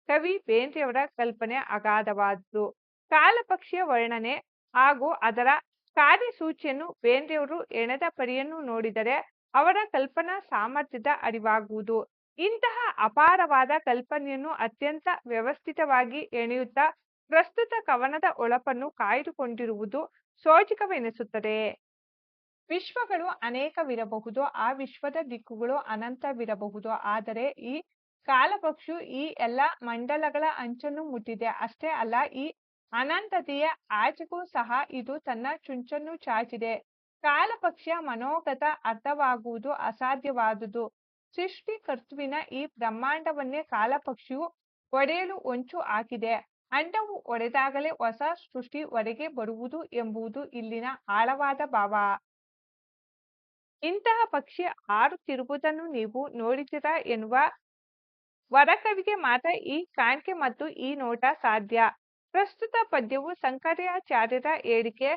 ಕವಿ ಬೇಂದ್ರೆಯವರ ಕಲ್ಪನೆ ಅಗಾಧವಾದುದು. ಕಾಲಪಕ್ಷಿಯ ವರ್ಣನೆ ಹಾಗೂ ಅದರ ಕಾರ್ಯಸೂಚಿಯನ್ನು ಬೇಂದ್ರೆಯವರು ಎಣೆದ ಪರಿಯನ್ನು ನೋಡಿದರೆ ಅವರ ಕಲ್ಪನಾ ಸಾಮರ್ಥ್ಯದ ಅರಿವಾಗುವುದು. ಇಂತಹ ಅಪಾರವಾದ ಕಲ್ಪನೆಯನ್ನು ಅತ್ಯಂತ ವ್ಯವಸ್ಥಿತವಾಗಿ ಎಣೆಯುತ್ತಾ ಪ್ರಸ್ತುತ ಕವನದ ಹೊಳಪನ್ನು ಕಾಯ್ದುಕೊಂಡಿರುವುದು ಸೋಜಿಗವೆನಿಸುತ್ತದೆ. ವಿಶ್ವಗಳು ಅನೇಕವಿರಬಹುದು, ಆ ವಿಶ್ವದ ದಿಕ್ಕುಗಳು ಅನಂತವಿರಬಹುದು. ಆದರೆ ಈ ಕಾಲಪಕ್ಷಿಯು ಈ ಎಲ್ಲ ಮಂಡಲಗಳ ಅಂಚನ್ನು ಮುಟ್ಟಿದೆ. ಅಷ್ಟೇ ಅಲ್ಲ, ಈ ಅನಂತತೆಯ ಆಚೆಗೂ ಸಹ ಇದು ತನ್ನ ಚುಂಚನ್ನು ಚಾಚಿದೆ. ಕಾಲಪಕ್ಷಿಯ ಮನೋಗತ ಅರ್ಥವಾಗುವುದು ಅಸಾಧ್ಯವಾದುದು. ಸೃಷ್ಟಿಕರ್ತೃವಿನ ಈ ಬ್ರಹ್ಮಾಂಡವನ್ನೇ ಕಾಲಪಕ್ಷಿಯು ಒಡೆಯಲು ಹೊಂಚು ಹಾಕಿದೆ. ಅಂಡವು ಒಡೆದಾಗಲೇ ಹೊಸ ಸೃಷ್ಟಿ ಹೊರಗೆ ಬರುವುದು ಎಂಬುದು ಇಲ್ಲಿನ ಆಳವಾದ ಭಾವ. ಇಂತಹ ಪಕ್ಷಿ ಹಾರುತ್ತಿರುವುದನ್ನು ನೀವು ನೋಡಿದಿರಾ ಎನ್ನುವ ವರಕವಿಗೆ ಮಾತ್ರ ಈ ಕಾಣ್ಕೆ ಮತ್ತು ಈ ನೋಟ ಸಾಧ್ಯ. ಪ್ರಸ್ತುತ ಪದ್ಯವು ಶಂಕರಾಚಾರ್ಯರ ಹೇಳಿಕೆ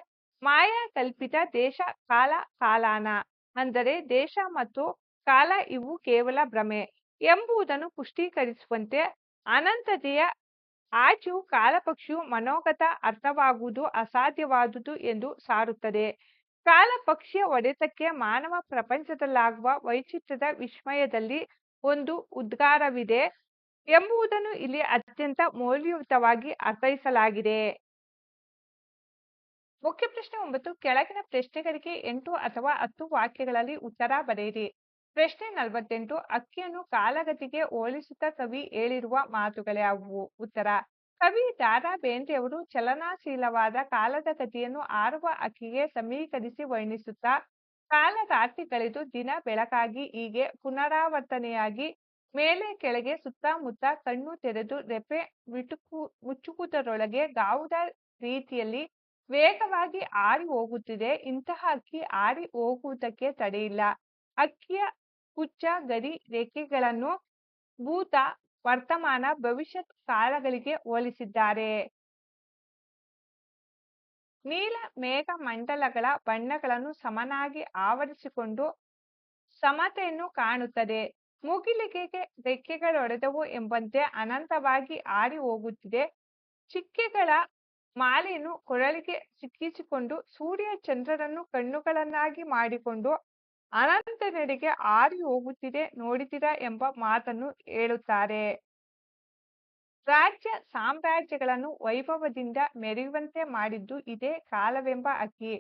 ಮಾಯಾ ಕಲ್ಪಿತ ದೇಶ ಕಾಲ ಕಾಲಾನ, ಅಂದರೆ ದೇಶ ಮತ್ತು ಕಾಲ ಇವು ಕೇವಲ ಭ್ರಮೆ ಎಂಬುದನ್ನು ಪುಷ್ಟೀಕರಿಸುವಂತೆ ಅನಂತತೆಯ ಆಚೆಯು ಕಾಲಪಕ್ಷಿಯು ಮನೋಗತ ಅರ್ಥವಾಗುವುದು ಅಸಾಧ್ಯವಾದುದು ಎಂದು ಸಾರುತ್ತದೆ. ಕಾಲಪಕ್ಷಿಯ ಹೊಡೆತಕ್ಕೆ ಮಾನವ ಪ್ರಪಂಚದಲ್ಲಾಗುವ ವೈಚಿತ್ರ್ಯದ ವಿಸ್ಮಯದಲ್ಲಿ ಒಂದು ಉದ್ಗಾರವಿದೆ ಎಂಬುದನ್ನು ಇಲ್ಲಿ ಅತ್ಯಂತ ಮೌಲ್ಯಯುತವಾಗಿ ಅರ್ಥೈಸಲಾಗಿದೆ. ಮುಖ್ಯ ಪ್ರಶ್ನೆ 9. ಕೆಳಗಿನ ಪ್ರಶ್ನೆಗಳಿಗೆ 8 ಅಥವಾ 10 ವಾಕ್ಯಗಳಲ್ಲಿ ಉತ್ತರ ಬರೆಯಿರಿ. ಪ್ರಶ್ನೆ 48. ಅಕ್ಕಿಯನ್ನು ಕಾಲಗತಿಗೆ ಹೋಲಿಸುತ್ತಾ ಕವಿ ಹೇಳಿರುವ ಮಾತುಗಳ್ಯಾವುವು? ಉತ್ತರ: ಕವಿ ದ.ರಾ ಬೇಂದ್ರೆಯವರು ಚಲನಶೀಲವಾದ ಕಾಲದ ಗತಿಯನ್ನು ಹಾರುವ ಅಕ್ಕಿಗೆ ಸಮೀಕರಿಸಿ ವರ್ಣಿಸುತ್ತಾ, ಕಾಲ ರಾತ್ರಿ ಕಳೆದು ದಿನ ಬೆಳಕಾಗಿ ಹೀಗೆ ಪುನರಾವರ್ತನೆಯಾಗಿ ಮೇಲೆ ಕೆಳಗೆ ಸುತ್ತಮುತ್ತ ಕಣ್ಣು ತೆರೆದು ರೆಪ್ಪೆ ಮುಚ್ಚುವುದರೊಳಗೆ ಗಾವುದ ರೀತಿಯಲ್ಲಿ ವೇಗವಾಗಿ ಹಾರಿ ಹೋಗುತ್ತಿದೆ. ಇಂತಹ ಅಕ್ಕಿ ಹಾರಿ ಹೋಗುವುದಕ್ಕೆ ತಡೆಯಿಲ್ಲ. ಅಕ್ಕಿಯ ಪುಚ್ಚ ಗರಿ ರೆಕ್ಕೆಗಳನ್ನು ಭೂತ, ವರ್ತಮಾನ, ಭವಿಷ್ಯತ್ ಕಾಲಗಳಿಗೆ ಹೋಲಿಸಿದ್ದಾರೆ. ನೀಲ ಮೇಘ ಮಂಡಲಗಳ ಬಣ್ಣಗಳನ್ನು ಸಮನಾಗಿ ಆವರಿಸಿಕೊಂಡು ಸಮತೆಯನ್ನು ಕಾಣುತ್ತದೆ. ಮುಗಿಲಿಗೆ ರೆಕ್ಕೆಗಳೊಡೆದವು ಎಂಬಂತೆ ಅನಂತವಾಗಿ ಹಾರಿ ಹೋಗುತ್ತಿದೆ. ಚಿಕ್ಕೆಗಳ ಮಾಲೆಯನ್ನು ಕೊರಳಿಗೆ ಸಿಕ್ಕಿಸಿಕೊಂಡು ಸೂರ್ಯ ಚಂದ್ರರನ್ನು ಕಣ್ಣುಗಳನ್ನಾಗಿ ಮಾಡಿಕೊಂಡು ಅನಂತನೆಡೆಗೆ ಹಾರಿ ಹೋಗುತ್ತಿದೆ ನೋಡಿದಿರಾ ಎಂಬ ಮಾತನ್ನು ಹೇಳುತ್ತಾರೆ. ರಾಜ್ಯ ಸಾಮ್ರಾಜ್ಯಗಳನ್ನು ವೈಭವದಿಂದ ಮೆರೆಯುವಂತೆ ಮಾಡಿದ್ದು ಇದೇ ಕಾಲವೆಂಬ ಅಕ್ಕಿ.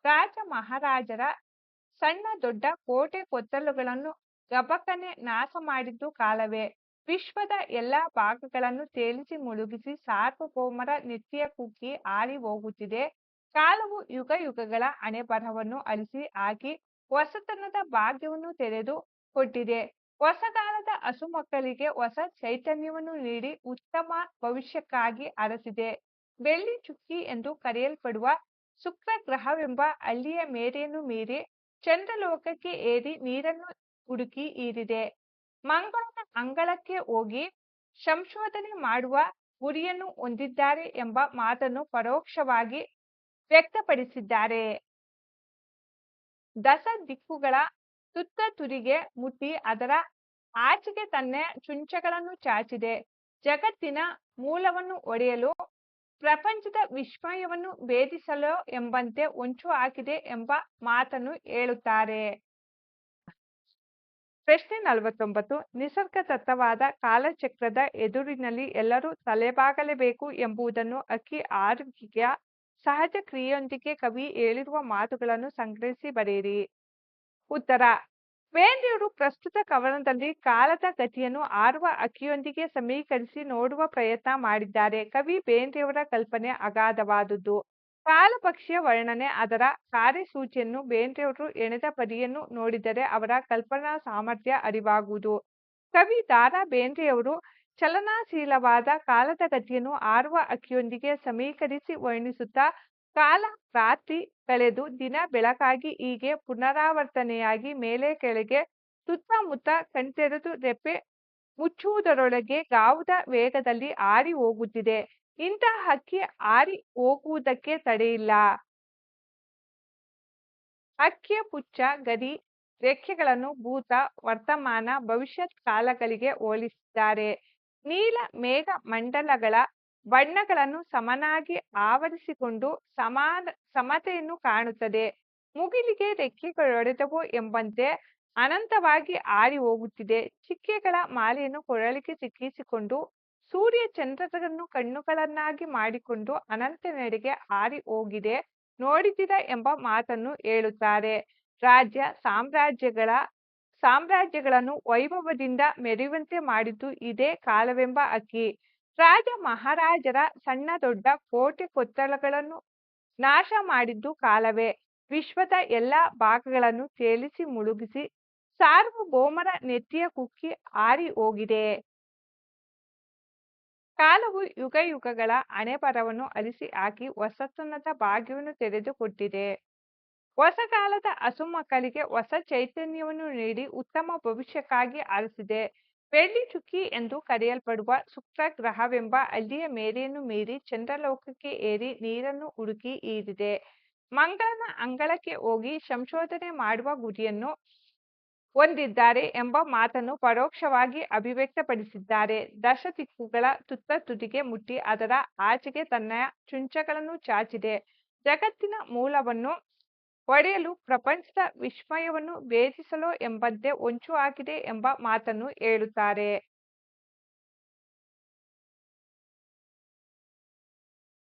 ರಾಜ ಮಹಾರಾಜರ ಸಣ್ಣ ದೊಡ್ಡ ಕೋಟೆ ಕೊತ್ತಲುಗಳನ್ನು ಗಬಕ್ಕನೆ ನಾಶ ಮಾಡಿದ್ದು ಕಾಲವೇ. ವಿಶ್ವದ ಎಲ್ಲಾ ಭಾಗಗಳನ್ನು ತೇಲಿಸಿ ಮುಳುಗಿಸಿ ಸಾರ್ವಭೌಮರ ನೆತ್ತಿಯ ಕುಕ್ಕಿ ಹಾರಿ ಹೋಗುತ್ತಿದೆ. ಕಾಲವು ಯುಗ ಯುಗಗಳ ಹಣೆಬರಹವನ್ನು ಅಳಿಸಿ ಹಾಕಿ ಹೊಸತನದ ಭಾಗ್ಯವನ್ನು ತೆರೆದು ಕೊಟ್ಟಿದೆ. ಹೊಸಗಾಲದ ಹಸುಮಕ್ಕಳಿಗೆ ಹೊಸ ಚೈತನ್ಯವನ್ನು ನೀಡಿ ಉತ್ತಮ ಭವಿಷ್ಯಕ್ಕಾಗಿ ಹರಸಿದೆ. ಬೆಳ್ಳಿ ಚುಕ್ಕಿ ಎಂದು ಕರೆಯಲ್ಪಡುವ ಶುಕ್ರ ಗ್ರಹವೆಂಬ ಹಳ್ಳಿಯ ಮೇರೆಯನ್ನು ಮೀರಿ ಚಂದ್ರಲೋಕಕ್ಕೆ ಏರಿ ನೀರನ್ನು ಹುಡುಕಿ ಈರಿದೆ. ಮಂಗಳನ ಅಂಗಳಕ್ಕೆ ಹೋಗಿ ಸಂಶೋಧನೆ ಮಾಡುವ ಗುರಿಯನ್ನು ಹೊಂದಿದ್ದಾರೆ ಎಂಬ ಮಾತನ್ನು ಪರೋಕ್ಷವಾಗಿ ವ್ಯಕ್ತಪಡಿಸಿದ್ದಾರೆ. ದಶ ದಿಕ್ಕುಗಳ ತುತ್ತ ತುದಿಗೆ ಮುಟ್ಟಿ ಅದರ ಆಚೆಗೆ ತನ್ನ ಚುಂಚಗಳನ್ನು ಚಾಚಿದೆ. ಜಗತ್ತಿನ ಮೂಲವನ್ನು ಒಡೆಯಲು, ಪ್ರಪಂಚದ ವಿಸ್ಮಯವನ್ನು ಭೇದಿಸಲು ಎಂಬಂತೆ ಹೊಂಚು ಹಾಕಿದೆ ಎಂಬ ಮಾತನ್ನು ಹೇಳುತ್ತಾರೆ. ಪ್ರಶ್ನೆ 49. ನಿಸರ್ಗದತ್ತವಾದ ಕಾಲಚಕ್ರದ ಎದುರಿನಲ್ಲಿ ಎಲ್ಲರೂ ತಲೆಬಾಗಲೇಬೇಕು ಎಂಬುದನ್ನು ಅಕ್ಕಿ ಹಾರುವಿಕೆಯ ಸಹಜ ಕ್ರಿಯೆಯೊಂದಿಗೆ ಕವಿ ಹೇಳಿರುವ ಮಾತುಗಳನ್ನು ಸಂಗ್ರಹಿಸಿ ಬರೆಯಿರಿ. ಉತ್ತರ: ಬೇಂದ್ರೆಯವರು ಪ್ರಸ್ತುತ ಕವನದಲ್ಲಿ ಕಾಲದ ಗತಿಯನ್ನು ಹಾರುವ ಅಕ್ಕಿಯೊಂದಿಗೆ ಸಮೀಕರಿಸಿ ನೋಡುವ ಪ್ರಯತ್ನ ಮಾಡಿದ್ದಾರೆ. ಕವಿ ಬೇಂದ್ರೆಯವರ ಕಲ್ಪನೆ ಅಗಾಧವಾದುದು. ಕಾಲಪಕ್ಷಿಯ ವರ್ಣನೆ, ಅದರ ಕಾರ್ಯಸೂಚಿಯನ್ನು ಬೇಂದ್ರೆಯವರು ಹೆಣೆದ ಪರಿಯನ್ನು ನೋಡಿದರೆ ಅವರ ಕಲ್ಪನಾ ಸಾಮರ್ಥ್ಯ ಅರಿವಾಗುವುದು. ಕವಿ ದ.ರಾ ಬೇಂದ್ರೆಯವರು ಚಲನಶೀಲವಾದ ಕಾಲದ ಗತಿಯನ್ನು ಹಾರುವ ಅಕ್ಕಿಯೊಂದಿಗೆ ಸಮೀಕರಿಸಿ ವರ್ಣಿಸುತ್ತಾ, ಕಾಲ ರಾತ್ರಿ ಕಳೆದು ದಿನ ಬೆಳಕಾಗಿ ಹೀಗೆ ಪುನರಾವರ್ತನೆಯಾಗಿ ಮೇಲೆ ಕೆಳಗೆ ಸುತ್ತಮುತ್ತ ಕಣ್ತೆರೆದು ರೆಪ್ಪೆ ಮುಚ್ಚುವುದರೊಳಗೆ ಗಾವುದ ವೇಗದಲ್ಲಿ ಹಾರಿ ಹೋಗುತ್ತಿದೆ. ಇಂತಹ ಅಕ್ಕಿ ಹಾರಿ ಹೋಗುವುದಕ್ಕೆ ತಡೆಯಿಲ್ಲ. ಅಕ್ಕಿಯ ಪುಚ್ಚ ಗರಿ ರೆಕ್ಕೆಗಳನ್ನು ಭೂತ, ವರ್ತಮಾನ, ಭವಿಷ್ಯತ್ ಕಾಲಗಳಿಗೆ ಹೋಲಿಸಿದ್ದಾರೆ. ನೀಲ ಮೇಘ ಮಂಡಲಗಳ ಬಣ್ಣಗಳನ್ನು ಸಮನಾಗಿ ಆವರಿಸಿಕೊಂಡು ಸಮತೆಯನ್ನು ಕಾಣುತ್ತದೆ. ಮುಗಿಲಿಗೆ ರೆಕ್ಕೆಗಳೊಡೆದವು ಎಂಬಂತೆ ಅನಂತವಾಗಿ ಹಾರಿ ಹೋಗುತ್ತಿದೆ. ಚಿಕ್ಕೆಗಳ ಮಾಲೆಯನ್ನು ಕೊರಳಿಗೆ ಸಿಕ್ಕಿಸಿಕೊಂಡು ಸೂರ್ಯ ಚಂದ್ರರನ್ನು ಕಣ್ಣುಗಳನ್ನಾಗಿ ಮಾಡಿಕೊಂಡು ಅನಂತನೆಡೆಗೆ ಹಾರಿ ಹೋಗಿದೆ ನೋಡಿದಿರಾ ಎಂಬ ಮಾತನ್ನು ಹೇಳುತ್ತಾರೆ. ರಾಜ್ಯ ಸಾಮ್ರಾಜ್ಯಗಳನ್ನು ವೈಭವದಿಂದ ಮೆರೆಯುವಂತೆ ಮಾಡಿದ್ದು ಇದೇ ಕಾಲವೆಂಬ ಅಕ್ಕಿ. ರಾಜ ಮಹಾರಾಜರ ಸಣ್ಣ ದೊಡ್ಡ ಕೋಟೆ ಕೊತ್ತಲಗಳನ್ನು ನಾಶ ಮಾಡಿದ್ದು ಕಾಲವೇ. ವಿಶ್ವದ ಎಲ್ಲಾ ಭಾಗಗಳನ್ನು ತೇಲಿಸಿ ಮುಳುಗಿಸಿ ಸಾರ್ವಭೌಮರ ನೆತ್ತಿಯ ಕುಕ್ಕಿ ಹಾರಿ ಹೋಗಿದೆ. ಕಾಲವು ಯುಗ ಯುಗಗಳ ಹಣೆಬರಹವನ್ನು ಅಳಿಸಿ ಹಾಕಿ ಹೊಸತನದ ಭಾಗ್ಯವನ್ನು ತೆರೆದು ಕೊಟ್ಟಿದೆ. ಹೊಸಕಾಲದ ಹಸುಮಕ್ಕಳಿಗೆ ಹೊಸ ಚೈತನ್ಯವನ್ನು ನೀಡಿ ಉತ್ತಮ ಭವಿಷ್ಯಕ್ಕಾಗಿ ಹರಸಿದೆ. ಬೆಳ್ಳಿ ಚುಕ್ಕಿ ಎಂದು ಕರೆಯಲ್ಪಡುವ ಶುಕ್ರ ಗ್ರಹವೆಂಬ ಹಳ್ಳಿಯ ಮೇರೆಯನ್ನು ಮೀರಿ ಚಂದ್ರಲೋಕಕ್ಕೆ ಏರಿ ನೀರನ್ನು ಹುಡುಕಿ ಈರಿದೆ. ಮಂಗಳನ ಅಂಗಳಕ್ಕೆ ಹೋಗಿ ಸಂಶೋಧನೆ ಮಾಡುವ ಗುರಿಯನ್ನು ಹೊಂದಿದ್ದಾರೆ ಎಂಬ ಮಾತನ್ನು ಪರೋಕ್ಷವಾಗಿ ಅಭಿವ್ಯಕ್ತಪಡಿಸಿದ್ದಾರೆ. ದಶದಿಕ್ಕುಗಳ ತುದಿಗೆ ಮುಟ್ಟಿ ಅದರ ಆಚೆಗೆ ತನ್ನ ಚುಂಚಗಳನ್ನು ಚಾಚಿದೆ. ಜಗತ್ತಿನ ಮೂಲವನ್ನು ಒಡೆಯಲು ಪ್ರಪಂಚದ ವಿಸ್ಮಯವನ್ನು ಭೇದಿಸಲೋ ಎಂಬಂತೆ ಹೊಂಚು ಹಾಕಿದೆ ಎಂಬ ಮಾತನ್ನು ಹೇಳುತ್ತಾರೆ.